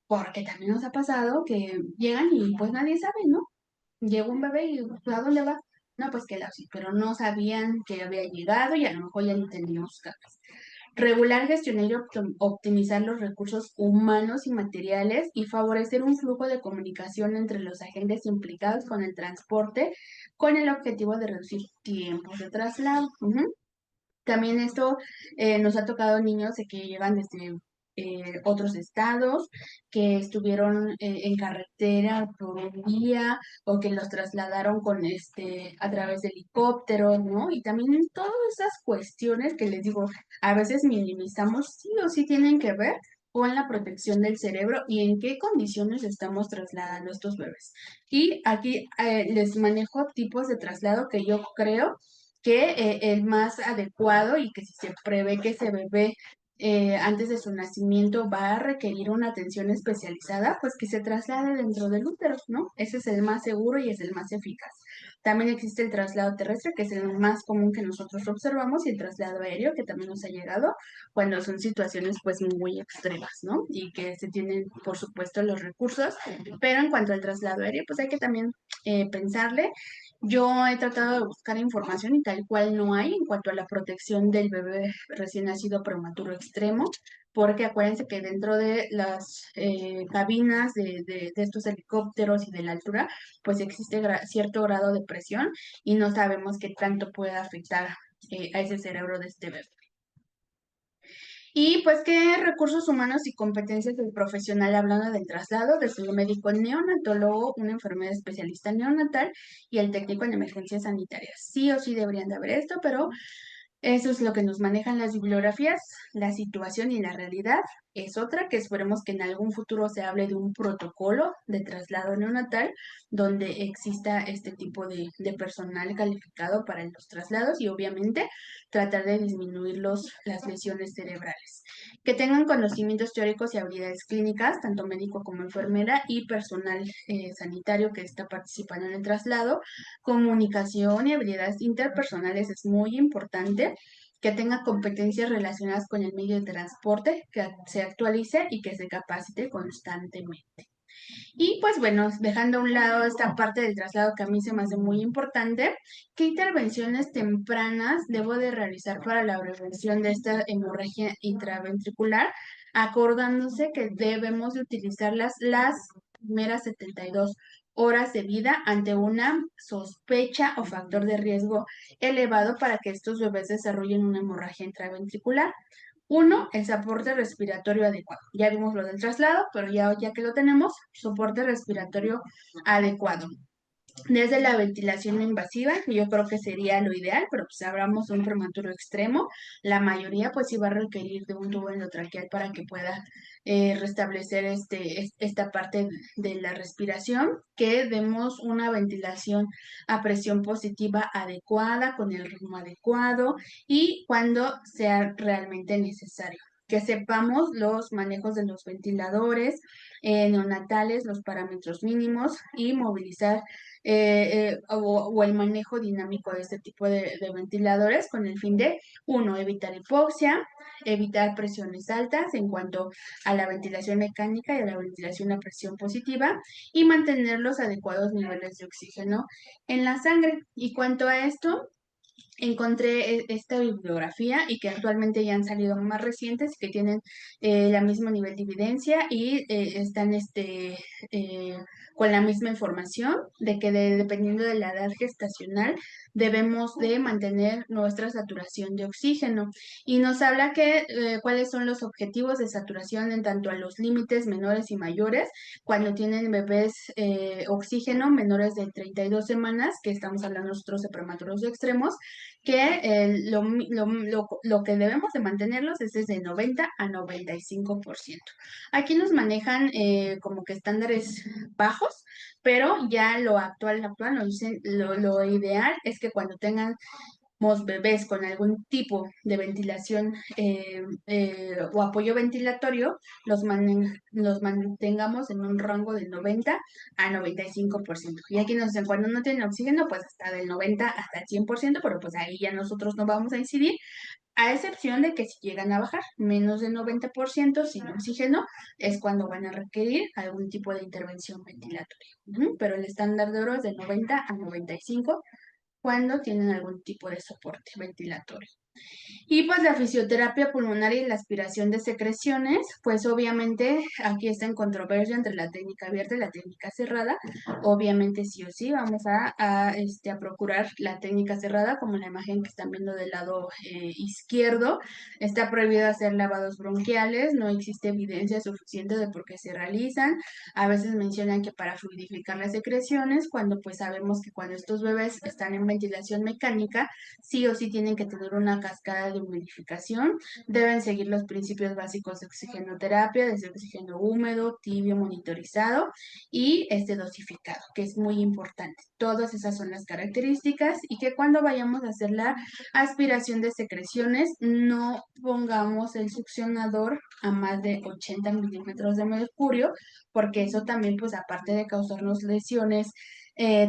porque también nos ha pasado que llegan y pues nadie sabe, ¿no? Llega un bebé y pues, ¿a dónde va? No, pues que la UCI, pero no sabían que había llegado y a lo mejor ya ni teníamos camas. Regular, gestionar y optimizar los recursos humanos y materiales y favorecer un flujo de comunicación entre los agentes implicados con el transporte con el objetivo de reducir tiempos de traslado. Ujú. También esto nos ha tocado niños de que llegan desde otros estados, que estuvieron en carretera por un día o que los trasladaron con a través de helicóptero, ¿no? Y también todas esas cuestiones que les digo, a veces minimizamos, sí o sí tienen que ver con la protección del cerebro y en qué condiciones estamos trasladando a estos bebés. Y aquí les manejo tipos de traslado que yo creo que el más adecuado y que si se prevé que ese bebé antes de su nacimiento va a requerir una atención especializada, pues que se traslade dentro del útero, ¿no? Ese es el más seguro y es el más eficaz. También existe el traslado terrestre, que es el más común que nosotros observamos, y el traslado aéreo, que también nos ha llegado cuando son situaciones pues muy extremas, ¿no? Y que se tienen, por supuesto, los recursos, pero en cuanto al traslado aéreo, pues hay que también pensarle. Yo he tratado de buscar información y tal cual no hay en cuanto a la protección del bebé recién nacido prematuro extremo, porque acuérdense que dentro de las cabinas de estos helicópteros y de la altura, pues existe cierto grado de presión y no sabemos qué tanto puede afectar a ese cerebro de este bebé. Y pues qué recursos humanos y competencias del profesional hablando del traslado, desde el médico neonatólogo, una enfermera especialista neonatal y el técnico en emergencias sanitarias. Sí o sí deberían de haber esto, pero eso es lo que nos manejan las bibliografías, la situación y la realidad es otra, que esperemos que en algún futuro se hable de un protocolo de traslado neonatal donde exista este tipo de personal calificado para los traslados y obviamente tratar de disminuir las lesiones cerebrales. Que tengan conocimientos teóricos y habilidades clínicas, tanto médico como enfermera y personal sanitario que está participando en el traslado. Comunicación y habilidades interpersonales es muy importante, que tenga competencias relacionadas con el medio de transporte, que se actualice y que se capacite constantemente. Y pues bueno, dejando a un lado esta parte del traslado que a mí se me hace muy importante, ¿qué intervenciones tempranas debo de realizar para la prevención de esta hemorragia intraventricular? Acordándose que debemos de utilizar las primeras 72 horas de vida ante una sospecha o factor de riesgo elevado para que estos bebés desarrollen una hemorragia intraventricular. Uno, el soporte respiratorio adecuado. Ya vimos lo del traslado, pero ya que lo tenemos, soporte respiratorio adecuado. Desde la ventilación no invasiva, que yo creo que sería lo ideal, pero pues hablamos de un prematuro extremo, la mayoría pues sí va a requerir de un tubo endotraqueal para que pueda restablecer esta parte de la respiración, que demos una ventilación a presión positiva adecuada, con el ritmo adecuado y cuando sea realmente necesario. Que sepamos los manejos de los ventiladores neonatales, los parámetros mínimos y movilizar o el manejo dinámico de este tipo de ventiladores con el fin de, uno, evitar hipoxia, evitar presiones altas en cuanto a la ventilación mecánica y a la ventilación a presión positiva y mantener los adecuados niveles de oxígeno en la sangre. Y cuanto a esto, encontré esta bibliografía y que actualmente ya han salido más recientes que tienen el mismo nivel de evidencia y están eh, con la misma información de que dependiendo de la edad gestacional debemos de mantener nuestra saturación de oxígeno y nos habla que cuáles son los objetivos de saturación en tanto a los límites menores y mayores cuando tienen bebés oxígeno menores de 32 semanas, que estamos hablando nosotros de prematuros extremos, que lo que debemos de mantenerlos es desde 90 a 95%. Aquí nos manejan como que estándares bajos, pero ya lo actual nos dicen, lo ideal es que cuando tengan bebés con algún tipo de ventilación o apoyo ventilatorio, los mantengamos en un rango del 90 a 95%. Y aquí nos dicen, cuando no tienen oxígeno, pues hasta del 90 hasta el 100%, pero pues ahí ya nosotros no vamos a incidir, a excepción de que si llegan a bajar menos del 90% sin oxígeno, es cuando van a requerir algún tipo de intervención ventilatoria. Pero el estándar de oro es de 90 a 95 cuando tienen algún tipo de soporte ventilatorio. Y pues la fisioterapia pulmonar y la aspiración de secreciones, pues obviamente aquí está en controversia entre la técnica abierta y la técnica cerrada. Obviamente sí o sí vamos a procurar la técnica cerrada, como la imagen que están viendo del lado izquierdo. Está prohibido hacer lavados bronquiales, no existe evidencia suficiente de por qué se realizan. A veces mencionan que para fluidificar las secreciones, cuando pues sabemos que cuando estos bebés están en ventilación mecánica, sí o sí tienen que tener una cascada de humidificación, deben seguir los principios básicos de oxigenoterapia, desde oxígeno húmedo, tibio, monitorizado y dosificado, que es muy importante. Todas esas son las características y que cuando vayamos a hacer la aspiración de secreciones no pongamos el succionador a más de 80 milímetros de mercurio, porque eso también, pues aparte de causarnos lesiones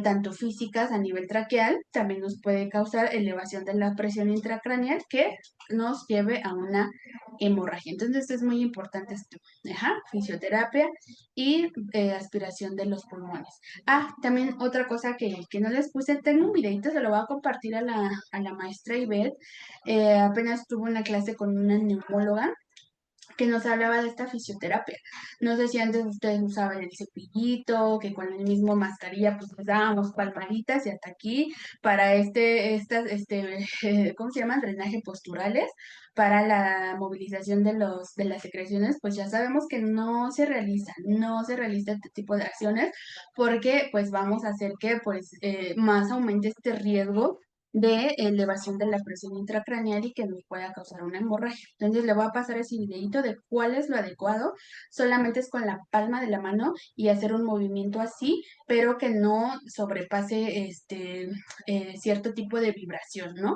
tanto físicas a nivel traqueal, también nos puede causar elevación de la presión intracraneal que nos lleve a una hemorragia. Entonces es muy importante esto. Fisioterapia y aspiración de los pulmones. También otra cosa que no les puse, tengo un videito, se lo voy a compartir a la maestra Ivette. Apenas tuve una clase con una neumóloga que nos hablaba de esta fisioterapia. No sé si antes ustedes usaban el cepillito, que con el mismo mascarilla pues les dábamos palmaditas y hasta aquí para ¿cómo se llaman? Drenaje posturales para la movilización de las secreciones, pues ya sabemos que no se realiza este tipo de acciones porque pues vamos a hacer que pues más aumente este riesgo de elevación de la presión intracraneal y que nos pueda causar una hemorragia. Entonces le voy a pasar ese videito de cuál es lo adecuado. Solamente es con la palma de la mano y hacer un movimiento así, pero que no sobrepase cierto tipo de vibración, ¿no?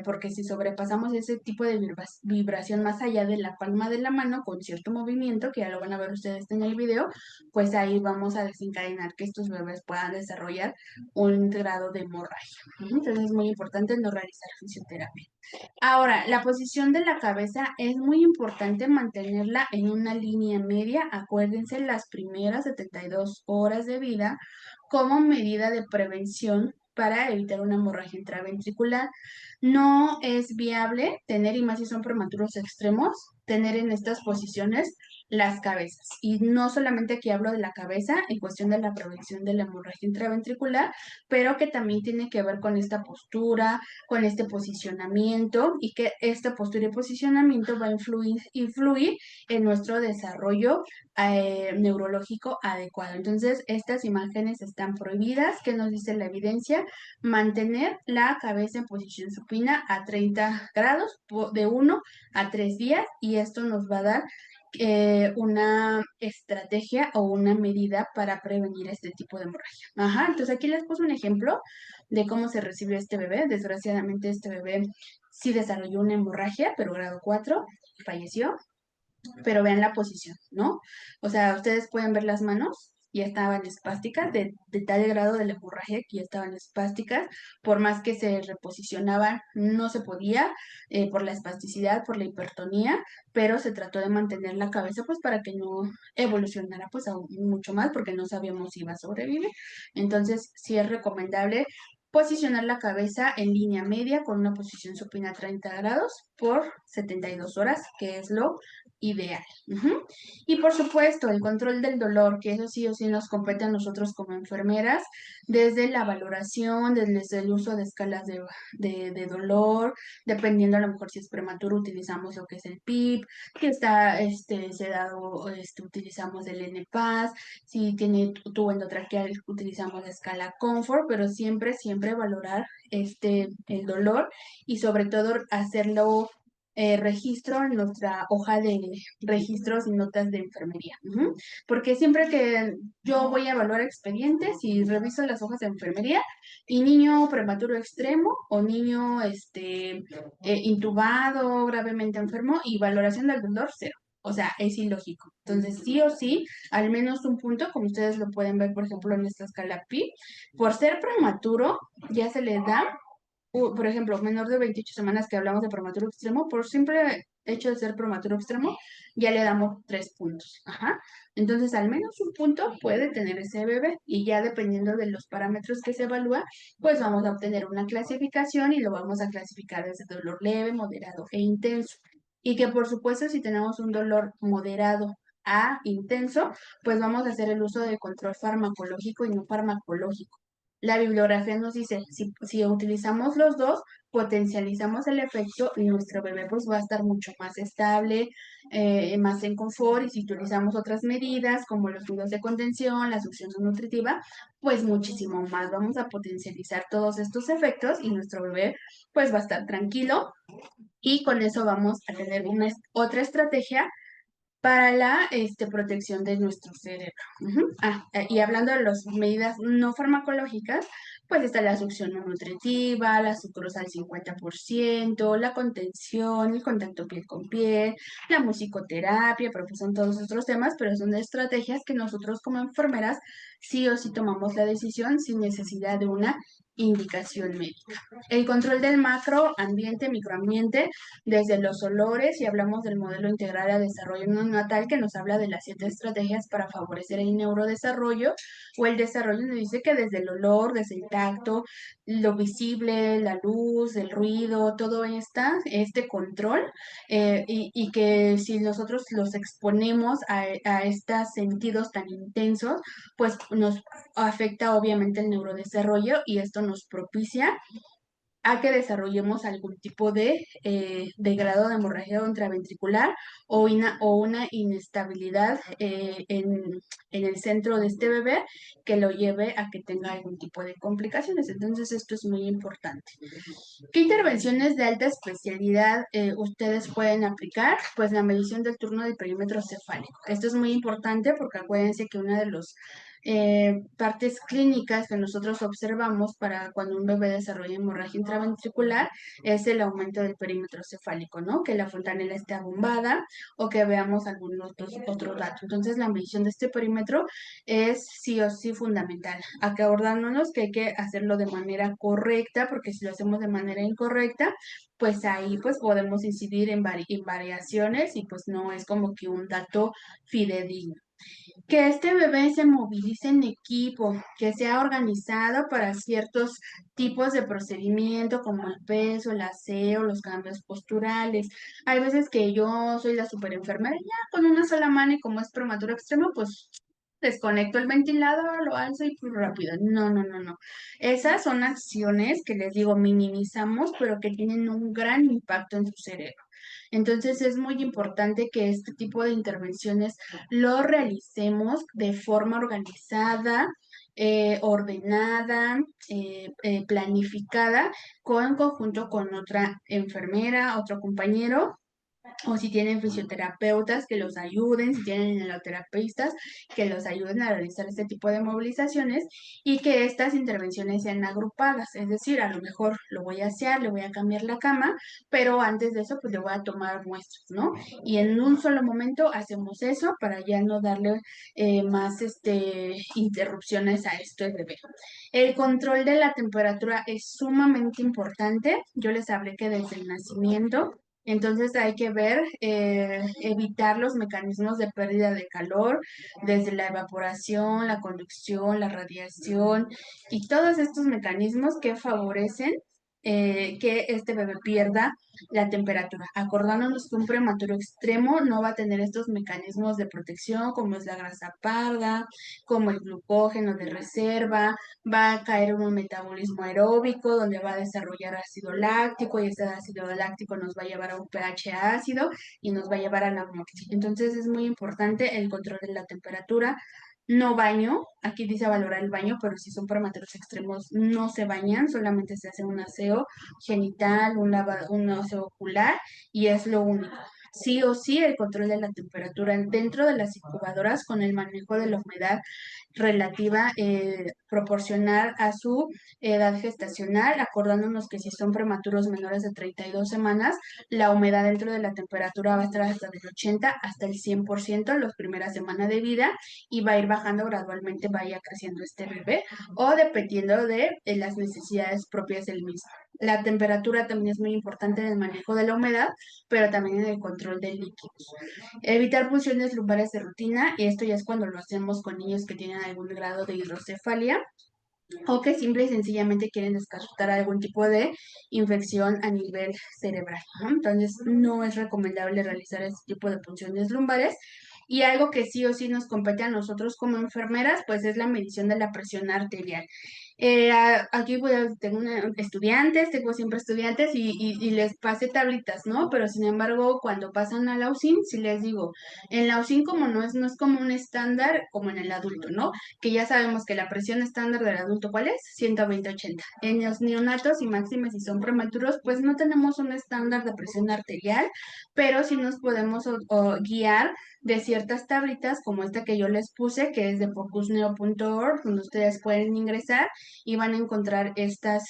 Porque si sobrepasamos ese tipo de vibración más allá de la palma de la mano con cierto movimiento, que ya lo van a ver ustedes en el video, pues ahí vamos a desencadenar que estos bebés puedan desarrollar un grado de hemorragia. Entonces es muy importante no realizar fisioterapia. Ahora, la posición de la cabeza es muy importante mantenerla en una línea media. Acuérdense las primeras 72 horas de vida como medida de prevención para evitar una hemorragia intraventricular. No es viable tener, y más si son prematuros extremos, tener en estas posiciones las cabezas. Y no solamente aquí hablo de la cabeza en cuestión de la prevención de la hemorragia intraventricular, pero que también tiene que ver con esta postura, con este posicionamiento y que esta postura y posicionamiento va a influir en nuestro desarrollo neurológico adecuado. Entonces, estas imágenes están prohibidas. ¿Qué nos dice la evidencia? Mantener la cabeza en posición supina a 30 grados de 1 a 3 días y esto nos va a dar una estrategia o una medida para prevenir este tipo de hemorragia. Ajá, entonces aquí les puse un ejemplo de cómo se recibió este bebé. Desgraciadamente este bebé sí desarrolló una hemorragia, pero grado 4, y falleció. Pero vean la posición, ¿no? O sea, ustedes pueden ver las manos, ya estaban espásticas, de tal grado de la hemorragia que ya estaban espásticas, por más que se reposicionaban, no se podía, por la espasticidad, por la hipertonía, pero se trató de mantener la cabeza pues para que no evolucionara pues aún mucho más, porque no sabíamos si iba a sobrevivir. Entonces, sí es recomendable posicionar la cabeza en línea media con una posición supina a 30 grados por 72 horas, que es lo ideal. Y por supuesto, el control del dolor, que eso sí o sí nos compete a nosotros como enfermeras, desde la valoración, desde el uso de escalas de dolor, dependiendo a lo mejor si es prematuro, utilizamos lo que es el PIP, que está sedado, utilizamos el NPAS, si tiene tubo endotraqueal, utilizamos la escala Comfort, pero siempre, siempre valorar el dolor y sobre todo hacerlo registro en nuestra hoja de registros y notas de enfermería. Porque siempre que yo voy a evaluar expedientes y reviso las hojas de enfermería y niño prematuro extremo o niño intubado, gravemente enfermo y valoración del dolor cero. O sea, es ilógico. Entonces, sí o sí, al menos un punto, como ustedes lo pueden ver, por ejemplo, en esta escala PI, por ser prematuro, ya se le da por ejemplo, menor de 28 semanas que hablamos de prematuro extremo, por simple hecho de ser prematuro extremo, ya le damos 3 puntos. Ajá. Entonces, al menos un punto puede tener ese bebé y ya dependiendo de los parámetros que se evalúa, pues vamos a obtener una clasificación y lo vamos a clasificar desde dolor leve, moderado e intenso. Y que por supuesto, si tenemos un dolor moderado a intenso, pues vamos a hacer el uso de control farmacológico y no farmacológico. La bibliografía nos dice, si utilizamos los dos, potencializamos el efecto y nuestro bebé pues va a estar mucho más estable, más en confort y si utilizamos otras medidas como los fluidos de contención, la succión nutritiva, pues muchísimo más. Vamos a potencializar todos estos efectos y nuestro bebé pues va a estar tranquilo y con eso vamos a tener otra estrategia para la protección de nuestro cerebro. Y hablando de las medidas no farmacológicas, pues está la succión no nutritiva, la sucrosa al 50%, la contención, el contacto piel con piel, la musicoterapia, pero pues son todos otros temas, pero son estrategias que nosotros como enfermeras sí o sí tomamos la decisión sin necesidad de una indicación médica. El control del macroambiente, microambiente, desde los olores, y hablamos del modelo integral de desarrollo neonatal que nos habla de las 7 estrategias para favorecer el neurodesarrollo o el desarrollo, nos dice que desde el olor, desde el tacto, lo visible, la luz, el ruido, todo este control, y que si nosotros los exponemos a estos sentidos tan intensos, pues nos afecta obviamente el neurodesarrollo y esto nos propicia a que desarrollemos algún tipo de grado de hemorragia intraventricular o una inestabilidad en el centro de este bebé que lo lleve a que tenga algún tipo de complicaciones. Entonces, esto es muy importante. ¿Qué intervenciones de alta especialidad ustedes pueden aplicar? Pues la medición del turno del perímetro cefálico. Esto es muy importante porque acuérdense que una de las partes clínicas que nosotros observamos para cuando un bebé desarrolla hemorragia intraventricular es el aumento del perímetro cefálico, ¿no? Que la fontanela esté abombada o que veamos algún otro dato. Entonces, la medición de este perímetro es sí o sí fundamental. Acordándonos que hay que hacerlo de manera correcta, porque si lo hacemos de manera incorrecta, pues ahí pues podemos incidir en variaciones y pues no es como que un dato fidedigno. Que este bebé se movilice en equipo, que sea organizado para ciertos tipos de procedimiento como el peso, el aseo, los cambios posturales. Hay veces que yo soy la super enfermera, y ya con una sola mano y como es prematuro extremo, pues desconecto el ventilador, lo alzo y pues rápido. No, no, no, no. Esas son acciones que les digo, minimizamos, pero que tienen un gran impacto en su cerebro. Entonces es muy importante que este tipo de intervenciones lo realicemos de forma organizada, ordenada, planificada, en conjunto con otra enfermera, otro compañero o si tienen fisioterapeutas que los ayuden, si tienen neuroterapistas que los ayuden a realizar este tipo de movilizaciones y que estas intervenciones sean agrupadas, es decir, a lo mejor lo voy a hacer, le voy a cambiar la cama, pero antes de eso pues le voy a tomar muestras, ¿no? Y en un solo momento hacemos eso para ya no darle más interrupciones a esto del bebé. El control de la temperatura es sumamente importante. Yo les hablé que desde el nacimiento entonces hay que ver, evitar los mecanismos de pérdida de calor, desde la evaporación, la conducción, la radiación y todos estos mecanismos que favorecen que este bebé pierda la temperatura. Acordándonos que un prematuro extremo no va a tener estos mecanismos de protección como es la grasa parda, como el glucógeno de reserva, va a caer en un metabolismo aeróbico donde va a desarrollar ácido láctico y ese ácido láctico nos va a llevar a un pH ácido y nos va a llevar a la muerte. Entonces es muy importante el control de la temperatura. No baño, aquí dice valorar el baño, pero si son prematuros extremos no se bañan, solamente se hace un aseo genital, un aseo ocular y es lo único. Sí o sí el control de la temperatura dentro de las incubadoras con el manejo de la humedad relativa proporcional a su edad gestacional, acordándonos que si son prematuros menores de 32 semanas, la humedad dentro de la temperatura va a estar hasta del 80 hasta el 100% en las primeras semanas de vida y va a ir bajando gradualmente, vaya creciendo este bebé o dependiendo de las necesidades propias del mismo. La temperatura también es muy importante en el manejo de la humedad, pero también en el control de líquidos. Evitar funciones lumbares de rutina, y esto ya es cuando lo hacemos con niños que tienen algún grado de hidrocefalia o que simple y sencillamente quieren descartar algún tipo de infección a nivel cerebral, ¿no? Entonces, no es recomendable realizar este tipo de punciones lumbares. Y algo que sí o sí nos compete a nosotros como enfermeras, pues es la medición de la presión arterial. Aquí tengo estudiantes, tengo siempre estudiantes y les pasé tablitas, ¿no? Pero sin embargo, cuando pasan a la UCIN, sí les digo, en la UCIN como no es como un estándar como en el adulto, ¿no? Que ya sabemos que la presión estándar del adulto, ¿cuál es? 120/80. En los neonatos y máxime si son prematuros, pues no tenemos un estándar de presión arterial, pero sí nos podemos guiar de ciertas tablitas como esta que yo les puse, que es de focusneo.org, donde ustedes pueden ingresar y van a encontrar estas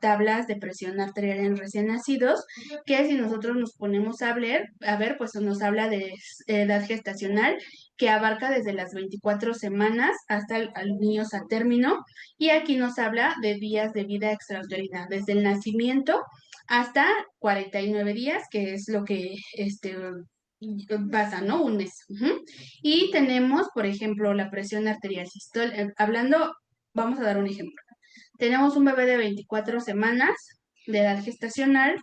tablas de presión arterial en recién nacidos, que si nosotros nos ponemos a ver, pues nos habla de edad gestacional, que abarca desde las 24 semanas hasta los niños a término, y aquí nos habla de días de vida extrauterina, desde el nacimiento hasta 49 días, que es lo que pasa, ¿no? Un mes. Y tenemos, por ejemplo, la presión arterial sistólica. Hablando, vamos a dar un ejemplo. Tenemos un bebé de 24 semanas de edad gestacional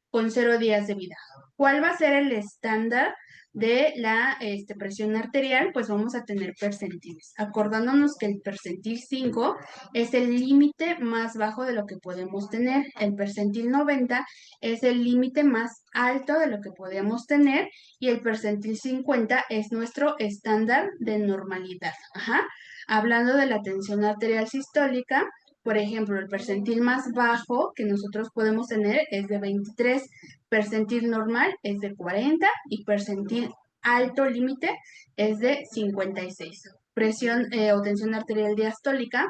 con 0 días de vida. ¿Cuál va a ser el estándar de la presión arterial, pues vamos a tener percentiles, acordándonos que el percentil 5 es el límite más bajo de lo que podemos tener, el percentil 90 es el límite más alto de lo que podemos tener y el percentil 50 es nuestro estándar de normalidad. Ajá. Hablando de la tensión arterial sistólica, por ejemplo, el percentil más bajo que nosotros podemos tener es de 23, percentil normal es de 40 y percentil alto límite es de 56. Presión o tensión arterial diastólica,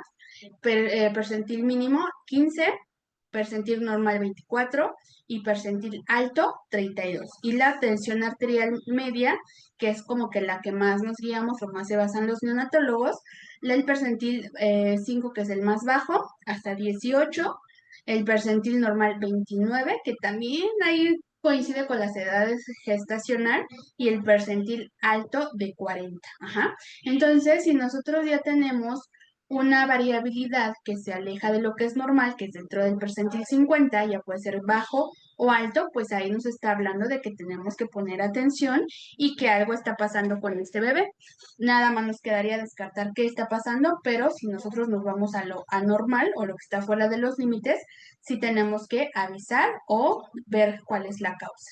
percentil mínimo 15, percentil normal 24 y percentil alto 32. Y la tensión arterial media, que es como que la que más nos guiamos o más se basan los neonatólogos, el percentil 5, que es el más bajo, hasta 18, el percentil normal 29, que también ahí coincide con las edades gestacional, y el percentil alto de 40. Ajá. Entonces, si nosotros ya tenemos una variabilidad que se aleja de lo que es normal, que es dentro del percentil 50, ya puede ser bajo o alto, pues ahí nos está hablando de que tenemos que poner atención y que algo está pasando con este bebé. Nada más nos quedaría descartar qué está pasando, pero si nosotros nos vamos a lo anormal o lo que está fuera de los límites, sí tenemos que avisar o ver cuál es la causa.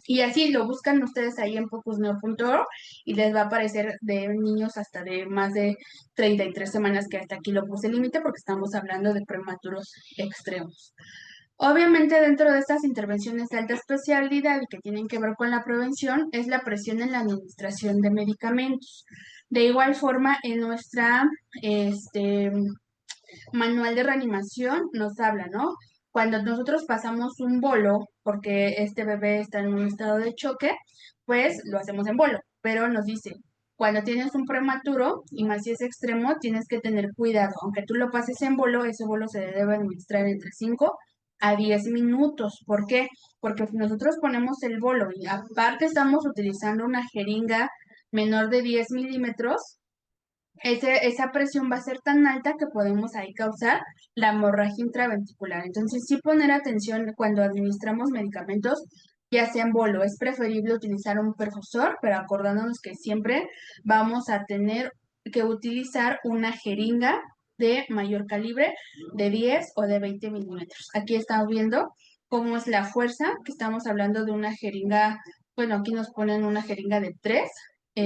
Y así lo buscan ustedes ahí en focusneo.org y les va a aparecer de niños hasta de más de 33 semanas, que hasta aquí lo puse límite porque estamos hablando de prematuros extremos. Obviamente, dentro de estas intervenciones de alta especialidad y que tienen que ver con la prevención, es la presión en la administración de medicamentos. De igual forma, en nuestra manual de reanimación nos habla, ¿no? Cuando nosotros pasamos un bolo, porque este bebé está en un estado de choque, pues lo hacemos en bolo, pero nos dice, cuando tienes un prematuro, y más si es extremo, tienes que tener cuidado. Aunque tú lo pases en bolo, ese bolo se debe administrar entre 5 a 10 minutos. ¿Por qué? Porque si nosotros ponemos el bolo y aparte estamos utilizando una jeringa menor de 10 milímetros, esa presión va a ser tan alta que podemos ahí causar la hemorragia intraventricular. Entonces, sí poner atención cuando administramos medicamentos, ya sea en bolo. Es preferible utilizar un perfusor, pero acordándonos que siempre vamos a tener que utilizar una jeringa de mayor calibre, de 10 o de 20 milímetros. Aquí estamos viendo cómo es la fuerza, que estamos hablando de una jeringa, bueno, aquí nos ponen una jeringa de 3,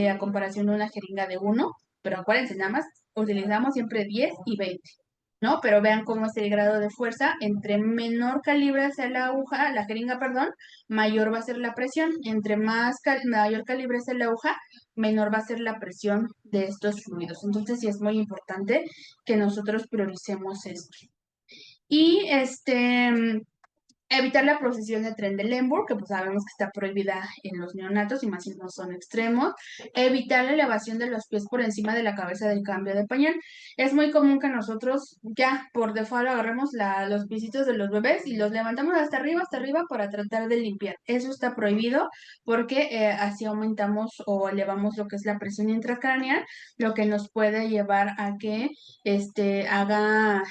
a comparación de una jeringa de 1, pero acuérdense, nada más utilizamos siempre 10 y 20, ¿no? Pero vean cómo es el grado de fuerza. Entre menor calibre sea la aguja, la jeringa, perdón, mayor va a ser la presión. Entre mayor calibre sea la aguja, menor va a ser la presión de estos fluidos. Entonces, sí es muy importante que nosotros prioricemos esto. Y evitar la procesión de tren de Lemberg, que pues sabemos que está prohibida en los neonatos y más si no son extremos. Evitar la elevación de los pies por encima de la cabeza del cambio de pañal. Es muy común que nosotros ya por default agarremos los piecitos de los bebés y los levantamos hasta arriba para tratar de limpiar. Eso está prohibido porque así aumentamos o elevamos lo que es la presión intracraneal, lo que nos puede llevar a que haga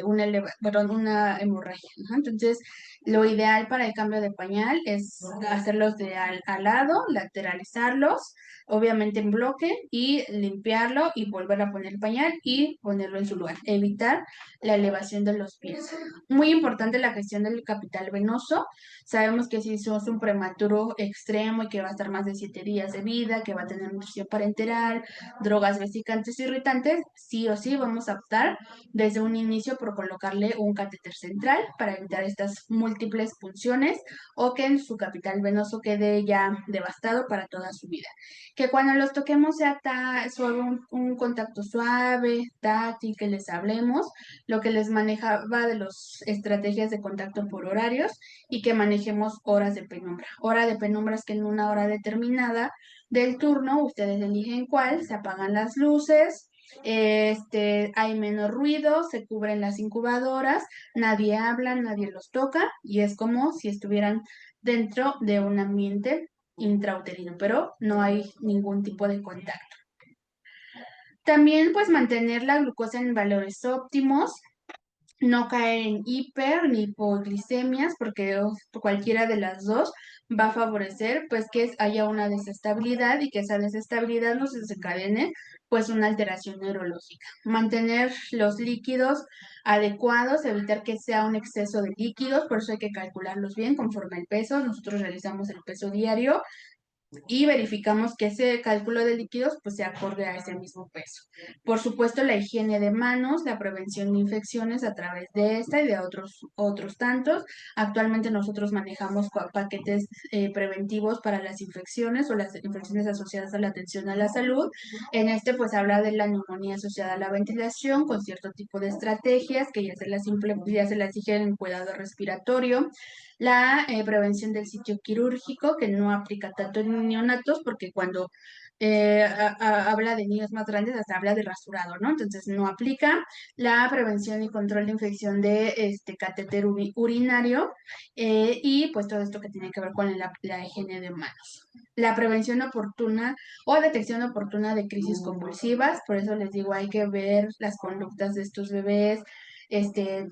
una hemorragia. ¿No? Entonces, lo ideal para el cambio de pañal es hacerlos de al lado, lateralizarlos, obviamente en bloque, y limpiarlo y volver a poner el pañal y ponerlo en su lugar. Evitar la elevación de los pies. Muy importante la gestión del capital venoso. Sabemos que si somos un prematuro extremo y que va a estar más de 7 días de vida, que va a tener nutrición parenteral, drogas vesicantes irritantes, sí o sí vamos a optar desde un inicio por colocarle un catéter central para evitar estas múltiples punciones o que en su capital venoso quede ya devastado para toda su vida. Que cuando los toquemos sea suave, un contacto suave, táctil, que les hablemos, lo que les manejaba de las estrategias de contacto por horarios y que manejemos horas de penumbra. Hora de penumbra es que en una hora determinada del turno ustedes eligen cuál, se apagan las luces, hay menos ruido, se cubren las incubadoras, nadie habla, nadie los toca y es como si estuvieran dentro de un ambiente intrauterino, pero no hay ningún tipo de contacto. También pues mantener la glucosa en valores óptimos, no caer en hiper ni hipoglicemias, porque cualquiera de las dos va a favorecer pues que haya una desestabilidad y que esa desestabilidad nos desencadene pues una alteración neurológica. Mantener los líquidos adecuados, evitar que sea un exceso de líquidos, por eso hay que calcularlos bien conforme al peso. Nosotros realizamos el peso diario y verificamos que ese cálculo de líquidos pues se acorde a ese mismo peso. Por supuesto, la higiene de manos, la prevención de infecciones a través de esta y de otros tantos. Actualmente nosotros manejamos paquetes preventivos para las infecciones o las infecciones asociadas a la atención a la salud. En este pues habla de la neumonía asociada a la ventilación con cierto tipo de estrategias que ya se las dije en cuidado respiratorio, la prevención del sitio quirúrgico, que no aplica tanto en neonatos, porque cuando habla de niños más grandes, hasta habla de rasurado, ¿no? Entonces no aplica la prevención y control de infección de este catéter urinario y pues todo esto que tiene que ver con la higiene de manos. La prevención oportuna o detección oportuna de crisis convulsivas, por eso les digo, hay que ver las conductas de estos bebés,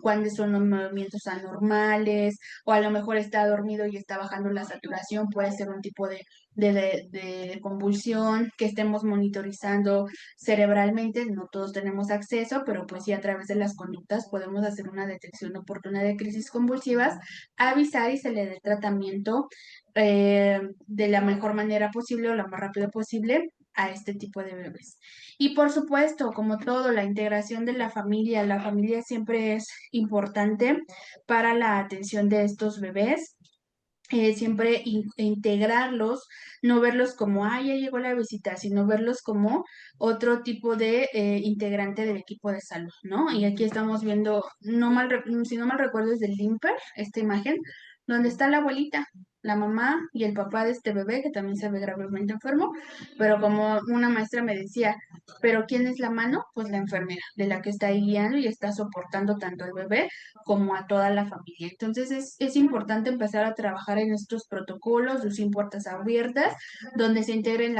cuáles son los movimientos anormales, o a lo mejor está dormido y está bajando la saturación, puede ser un tipo de convulsión que estemos monitorizando cerebralmente, no todos tenemos acceso, pero pues sí a través de las conductas podemos hacer una detección oportuna de crisis convulsivas, avisar y se le dé tratamiento de la mejor manera posible o lo más rápido posible a este tipo de bebés. Y por supuesto, como todo, la integración de la familia siempre es importante para la atención de estos bebés. Siempre integrarlos, no verlos como, ah, ya llegó la visita, sino verlos como otro tipo de integrante del equipo de salud, ¿no? Y aquí estamos viendo, si no mal recuerdo, es del Limper, esta imagen, donde está la abuelita, la mamá y el papá de este bebé, que también se ve gravemente enfermo, pero como una maestra me decía, pero ¿quién es la mano? Pues la enfermera, de la que está ahí guiando y está soportando tanto al bebé como a toda la familia. Entonces es importante empezar a trabajar en estos protocolos, sin puertas abiertas, donde se integren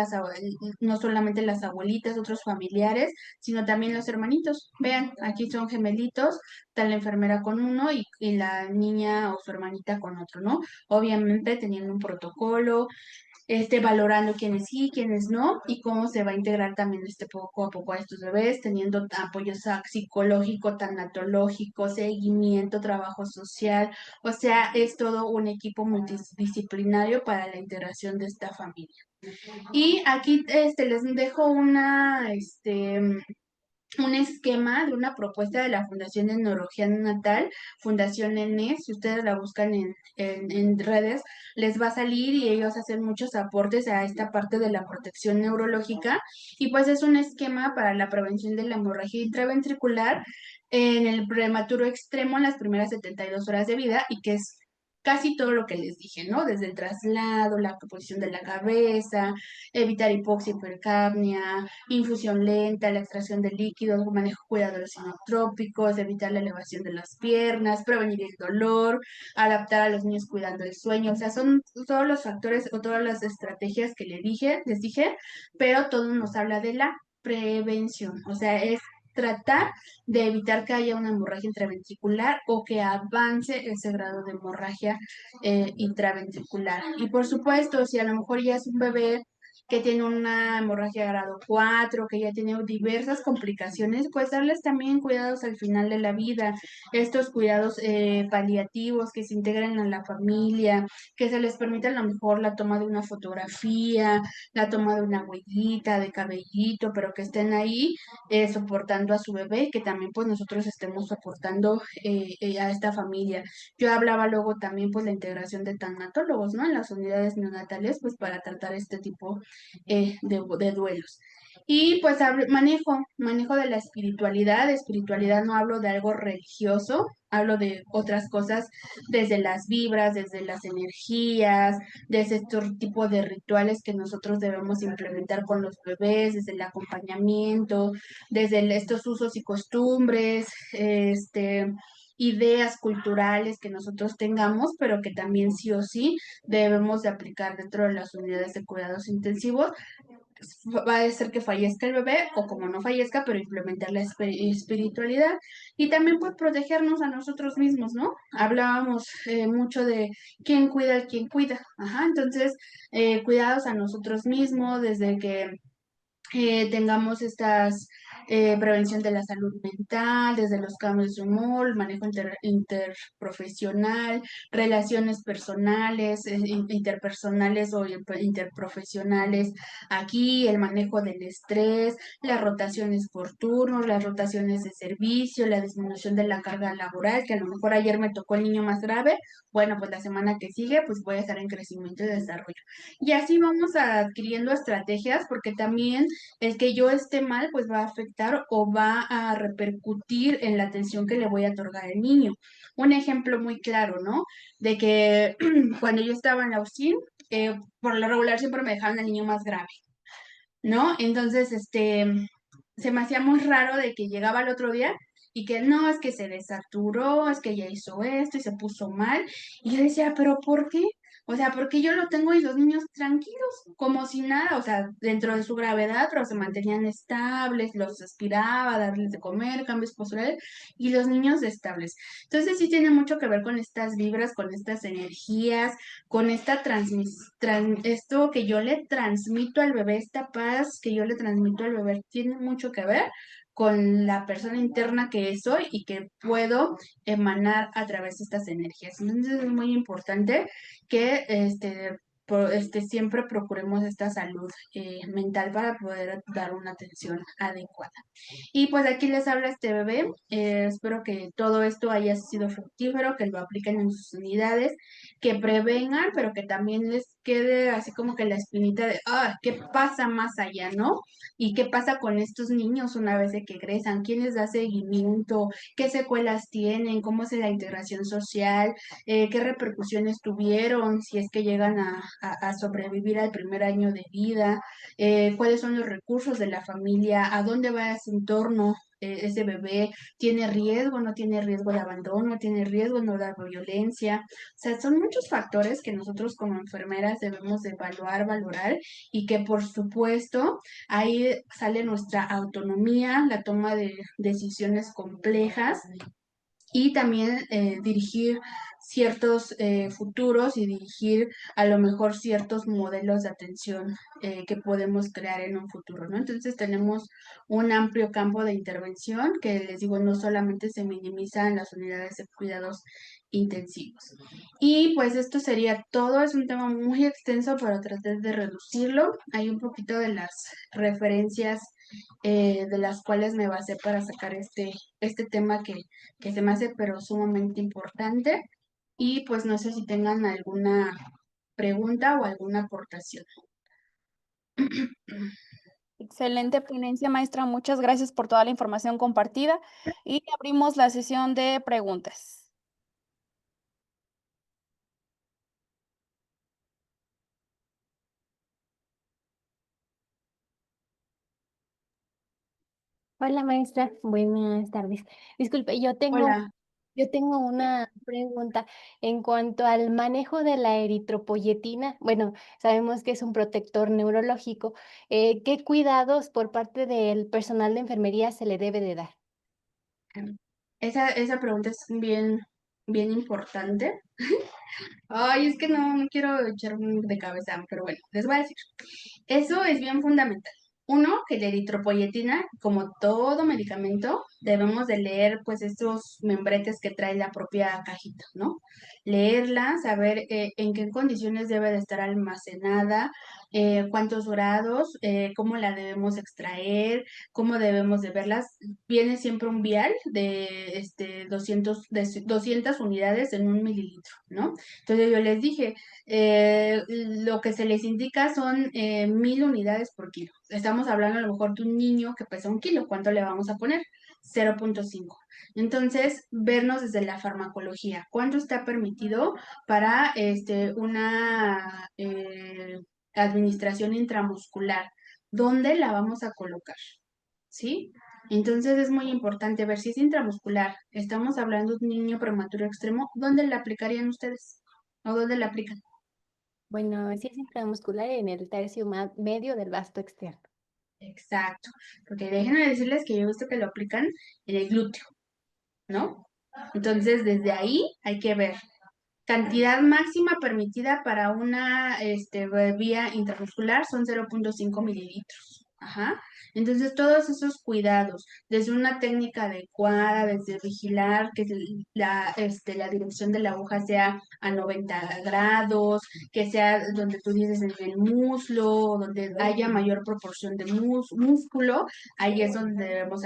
no solamente las abuelitas, otros familiares, sino también los hermanitos. Vean, aquí son gemelitos, está la enfermera con uno y la niña o su hermanita con otro, ¿no? Obviamente teniendo un protocolo, valorando quiénes sí, quiénes no, y cómo se va a integrar también poco a poco a estos bebés, teniendo apoyo psicológico, tanatológico, seguimiento, trabajo social, o sea, es todo un equipo multidisciplinario para la integración de esta familia. Y aquí les dejo un esquema de una propuesta de la Fundación de Neurología Neonatal, Fundación NE, si ustedes la buscan en redes, les va a salir y ellos hacen muchos aportes a esta parte de la protección neurológica y pues es un esquema para la prevención de la hemorragia intraventricular en el prematuro extremo en las primeras 72 horas de vida y que es casi todo lo que les dije, ¿no? Desde el traslado, la posición de la cabeza, evitar hipoxia, hipercapnia, infusión lenta, la extracción de líquidos, manejo cuidado de los sinotrópicos, evitar la elevación de las piernas, prevenir el dolor, adaptar a los niños cuidando el sueño. O sea, son todos los factores o todas las estrategias que les dije, pero todo nos habla de la prevención. O sea, es tratar de evitar que haya una hemorragia intraventricular o que avance ese grado de hemorragia intraventricular. Y por supuesto, si a lo mejor ya es un bebé que tiene una hemorragia grado 4, que ya tiene diversas complicaciones, pues darles también cuidados al final de la vida, estos cuidados paliativos que se integren a la familia, que se les permita a lo mejor la toma de una fotografía, la toma de una huellita, de cabellito, pero que estén ahí soportando a su bebé, que también pues nosotros estemos soportando a esta familia. Yo hablaba luego también pues la integración de tanatólogos, ¿no? En las unidades neonatales, pues para tratar este tipo de duelos. Y pues manejo de la espiritualidad no hablo de algo religioso, hablo de otras cosas desde las vibras, desde las energías, desde estos tipos de rituales que nosotros debemos implementar con los bebés, desde el acompañamiento, desde estos usos y costumbres, ideas culturales que nosotros tengamos, pero que también sí o sí debemos de aplicar dentro de las unidades de cuidados intensivos va a ser que fallezca el bebé o como no fallezca, pero implementar la espiritualidad y también pues protegernos a nosotros mismos, ¿no? Hablábamos mucho de quién cuida al quien cuida, ajá, entonces cuidados a nosotros mismos desde que tengamos estas prevención de la salud mental, desde los cambios de humor, el manejo interprofesional, relaciones personales, interpersonales o interprofesionales, aquí el manejo del estrés, las rotaciones por turnos, las rotaciones de servicio, la disminución de la carga laboral, que a lo mejor ayer me tocó el niño más grave, bueno, pues la semana que sigue pues voy a estar en crecimiento y desarrollo. Y así vamos adquiriendo estrategias porque también el que yo esté mal, pues va a afectar o va a repercutir en la atención que le voy a otorgar al niño. Un ejemplo muy claro, ¿no? De que cuando yo estaba en la UCIN, por lo regular siempre me dejaban al niño más grave, ¿no? Entonces, se me hacía muy raro de que llegaba el otro día y que no, es que se desaturó, es que ya hizo esto y se puso mal. Y yo decía, ¿pero por qué? O sea, porque yo lo tengo y los niños tranquilos, como si nada, o sea, dentro de su gravedad, pero se mantenían estables, los aspiraba, darles de comer, cambios posturales, y los niños estables. Entonces sí tiene mucho que ver con estas vibras, con estas energías, con esta esto que yo le transmito al bebé, esta paz que yo le transmito al bebé, tiene mucho que ver con la persona interna que soy y que puedo emanar a través de estas energías. Entonces es muy importante que siempre procuremos esta salud mental para poder dar una atención adecuada. Y pues aquí les habla este bebé. Espero que todo esto haya sido fructífero, que lo apliquen en sus unidades, que prevengan, pero que también les quede así como que la espinita de, ¿qué pasa más allá, no? ¿Y qué pasa con estos niños una vez de que egresan? ¿Quién les da seguimiento? ¿Qué secuelas tienen? ¿Cómo es la integración social? ¿Qué repercusiones tuvieron si es que llegan a sobrevivir al primer año de vida? ¿Cuáles son los recursos de la familia? ¿A dónde va ese entorno? Ese bebé tiene riesgo, no tiene riesgo de abandono, tiene riesgo no de violencia. O sea, son muchos factores que nosotros como enfermeras debemos de evaluar, valorar y que por supuesto ahí sale nuestra autonomía, la toma de decisiones complejas y también dirigir ciertos futuros y dirigir a lo mejor ciertos modelos de atención que podemos crear en un futuro, ¿no? Entonces tenemos un amplio campo de intervención que les digo, no solamente se minimiza en las unidades de cuidados intensivos. Y pues esto sería todo, es un tema muy extenso, pero tratar de reducirlo. Hay un poquito de las referencias de las cuales me basé para sacar este tema que se me hace pero sumamente importante. Y pues no sé si tengan alguna pregunta o alguna aportación. Excelente ponencia, maestra. Muchas gracias por toda la información compartida y abrimos la sesión de preguntas. Hola maestra, buenas tardes. Disculpe, Hola. yo tengo una pregunta en cuanto al manejo de la eritropoyetina. Bueno, sabemos que es un protector neurológico. ¿Qué cuidados por parte del personal de enfermería se le debe de dar? Esa pregunta es bien importante. Ay, es que no quiero echarme de cabeza, pero bueno, les voy a decir. Eso es bien fundamental. Uno, que la eritropoyetina, como todo medicamento, debemos de leer pues estos membretes que trae la propia cajita, ¿no? Leerla, saber en qué condiciones debe de estar almacenada, cuántos grados, cómo la debemos extraer, cómo debemos de verlas. Viene siempre un vial de 200 unidades en 1 mililitro, ¿no? Entonces yo les dije, lo que se les indica son 1000 unidades por kilo. Estamos hablando a lo mejor de un niño que pesa 1 kilo. ¿Cuánto le vamos a poner? 0,5. Entonces, vernos desde la farmacología. ¿Cuánto está permitido para una administración intramuscular? ¿Dónde la vamos a colocar? ¿Sí? Entonces es muy importante ver si es intramuscular. Estamos hablando de un niño prematuro extremo. ¿Dónde la aplicarían ustedes? ¿O dónde la aplican? Bueno, sí es intramuscular en el tercio medio del vasto externo. Exacto, porque déjenme decirles que yo he visto que lo aplican en el glúteo, ¿no? Entonces, desde ahí hay que ver. Cantidad máxima permitida para una vía intramuscular son 0,5 mililitros. Ajá. Entonces, todos esos cuidados, desde una técnica adecuada, desde vigilar que la dirección de la aguja sea a 90 grados, que sea donde tú dices en el muslo, donde haya mayor proporción de músculo, ahí es donde debemos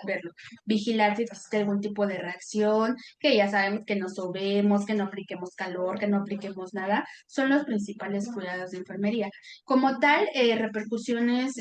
verlo. Vigilar si existe algún tipo de reacción, que ya sabemos que nos sobemos, que no apliquemos calor, que no apliquemos nada, son los principales cuidados de enfermería. Como tal, repercusiones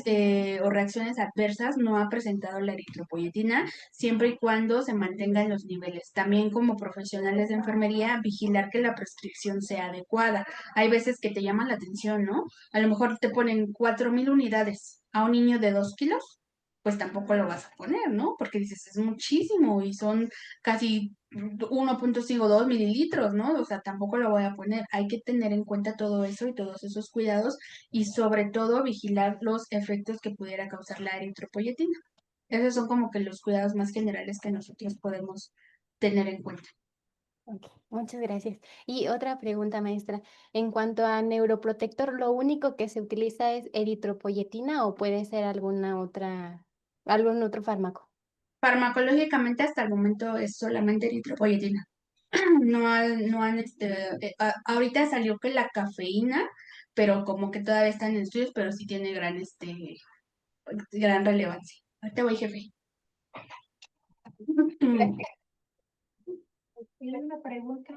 o reacciones adversas no ha presentado la eritropoyetina, siempre y cuando se mantengan los niveles. También como profesionales de enfermería, vigilar que la prescripción sea adecuada. Hay veces que te llaman la atención, ¿no? A lo mejor te ponen 4,000 unidades a un niño de 2 kilos, pues tampoco lo vas a poner, ¿no? Porque dices, es muchísimo y son casi 1,52 mililitros, ¿no? O sea, tampoco lo voy a poner. Hay que tener en cuenta todo eso y todos esos cuidados y sobre todo vigilar los efectos que pudiera causar la eritropoyetina. Esos son como que los cuidados más generales que nosotros podemos tener en cuenta. Ok, muchas gracias. Y otra pregunta, maestra. En cuanto a neuroprotector, ¿lo único que se utiliza es eritropoyetina o puede ser algún otro fármaco? Farmacológicamente hasta el momento es solamente eritropoyetina. Ahorita salió que la cafeína, pero como que todavía está en estudios, pero sí tiene gran relevancia. Ahorita voy, jefe. Tiene una pregunta,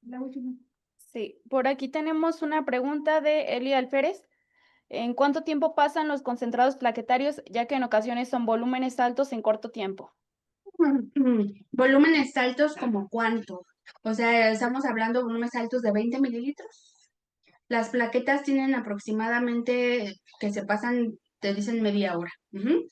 la última. Sí, por aquí tenemos una pregunta de Eli Alférez. ¿En cuánto tiempo pasan los concentrados plaquetarios, ya que en ocasiones son volúmenes altos en corto tiempo? Volúmenes altos como cuánto. O sea, estamos hablando de volúmenes altos de 20 mililitros. Las plaquetas tienen aproximadamente que se pasan, te dicen media hora. Ujú.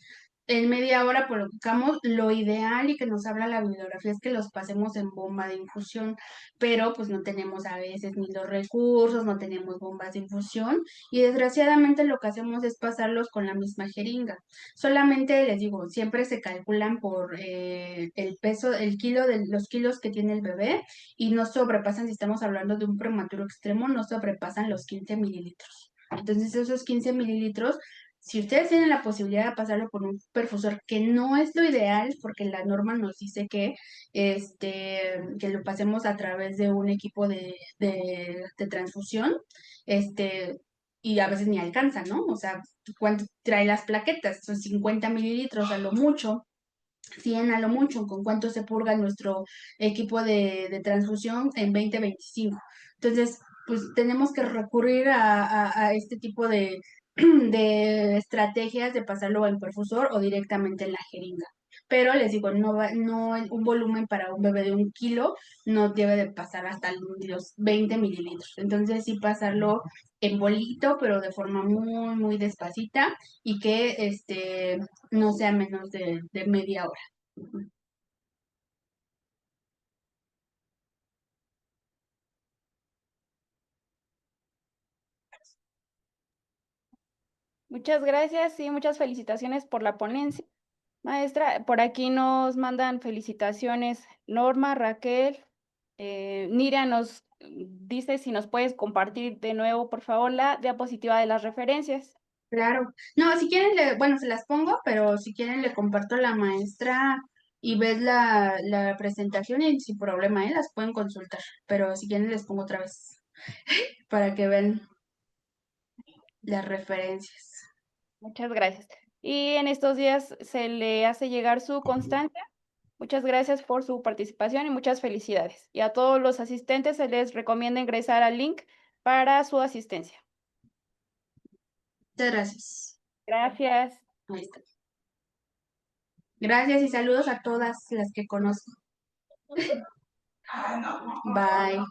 En media hora colocamos lo ideal y que nos habla la bibliografía es que los pasemos en bomba de infusión, pero pues no tenemos a veces ni los recursos, no tenemos bombas de infusión y desgraciadamente lo que hacemos es pasarlos con la misma jeringa. Solamente les digo, siempre se calculan por el peso, los kilos que tiene el bebé y no sobrepasan, si estamos hablando de un prematuro extremo, no sobrepasan los 15 mililitros. Entonces esos 15 mililitros si ustedes tienen la posibilidad de pasarlo por un perfusor, que no es lo ideal, porque la norma nos dice que lo pasemos a través de un equipo de transfusión, este, y a veces ni alcanza, ¿no? O sea, ¿cuánto trae las plaquetas? Son 50 mililitros a lo mucho. 100 a lo mucho, con cuánto se purga nuestro equipo de transfusión en 2025. Entonces, pues tenemos que recurrir a este tipo de estrategias de pasarlo al perfusor o directamente en la jeringa. Pero les digo, no un volumen para un bebé de 1 kilo no debe de pasar hasta los 20 mililitros. Entonces sí pasarlo en bolito, pero de forma muy, muy despacita y que no sea menos de media hora. Muchas gracias y muchas felicitaciones por la ponencia. Maestra, por aquí nos mandan felicitaciones Norma, Raquel. Niria nos dice si nos puedes compartir de nuevo, por favor, la diapositiva de las referencias. Claro. No, si quieren, bueno, se las pongo, pero si quieren le comparto a la maestra y ves la presentación y sin problema, las pueden consultar. Pero si quieren les pongo otra vez para que vean las referencias. Muchas gracias. Y en estos días se le hace llegar su constancia. Muchas gracias por su participación y muchas felicidades. Y a todos los asistentes se les recomienda ingresar al link para su asistencia. Muchas gracias. Gracias. Ahí está. Gracias y saludos a todas las que conozco. Bye.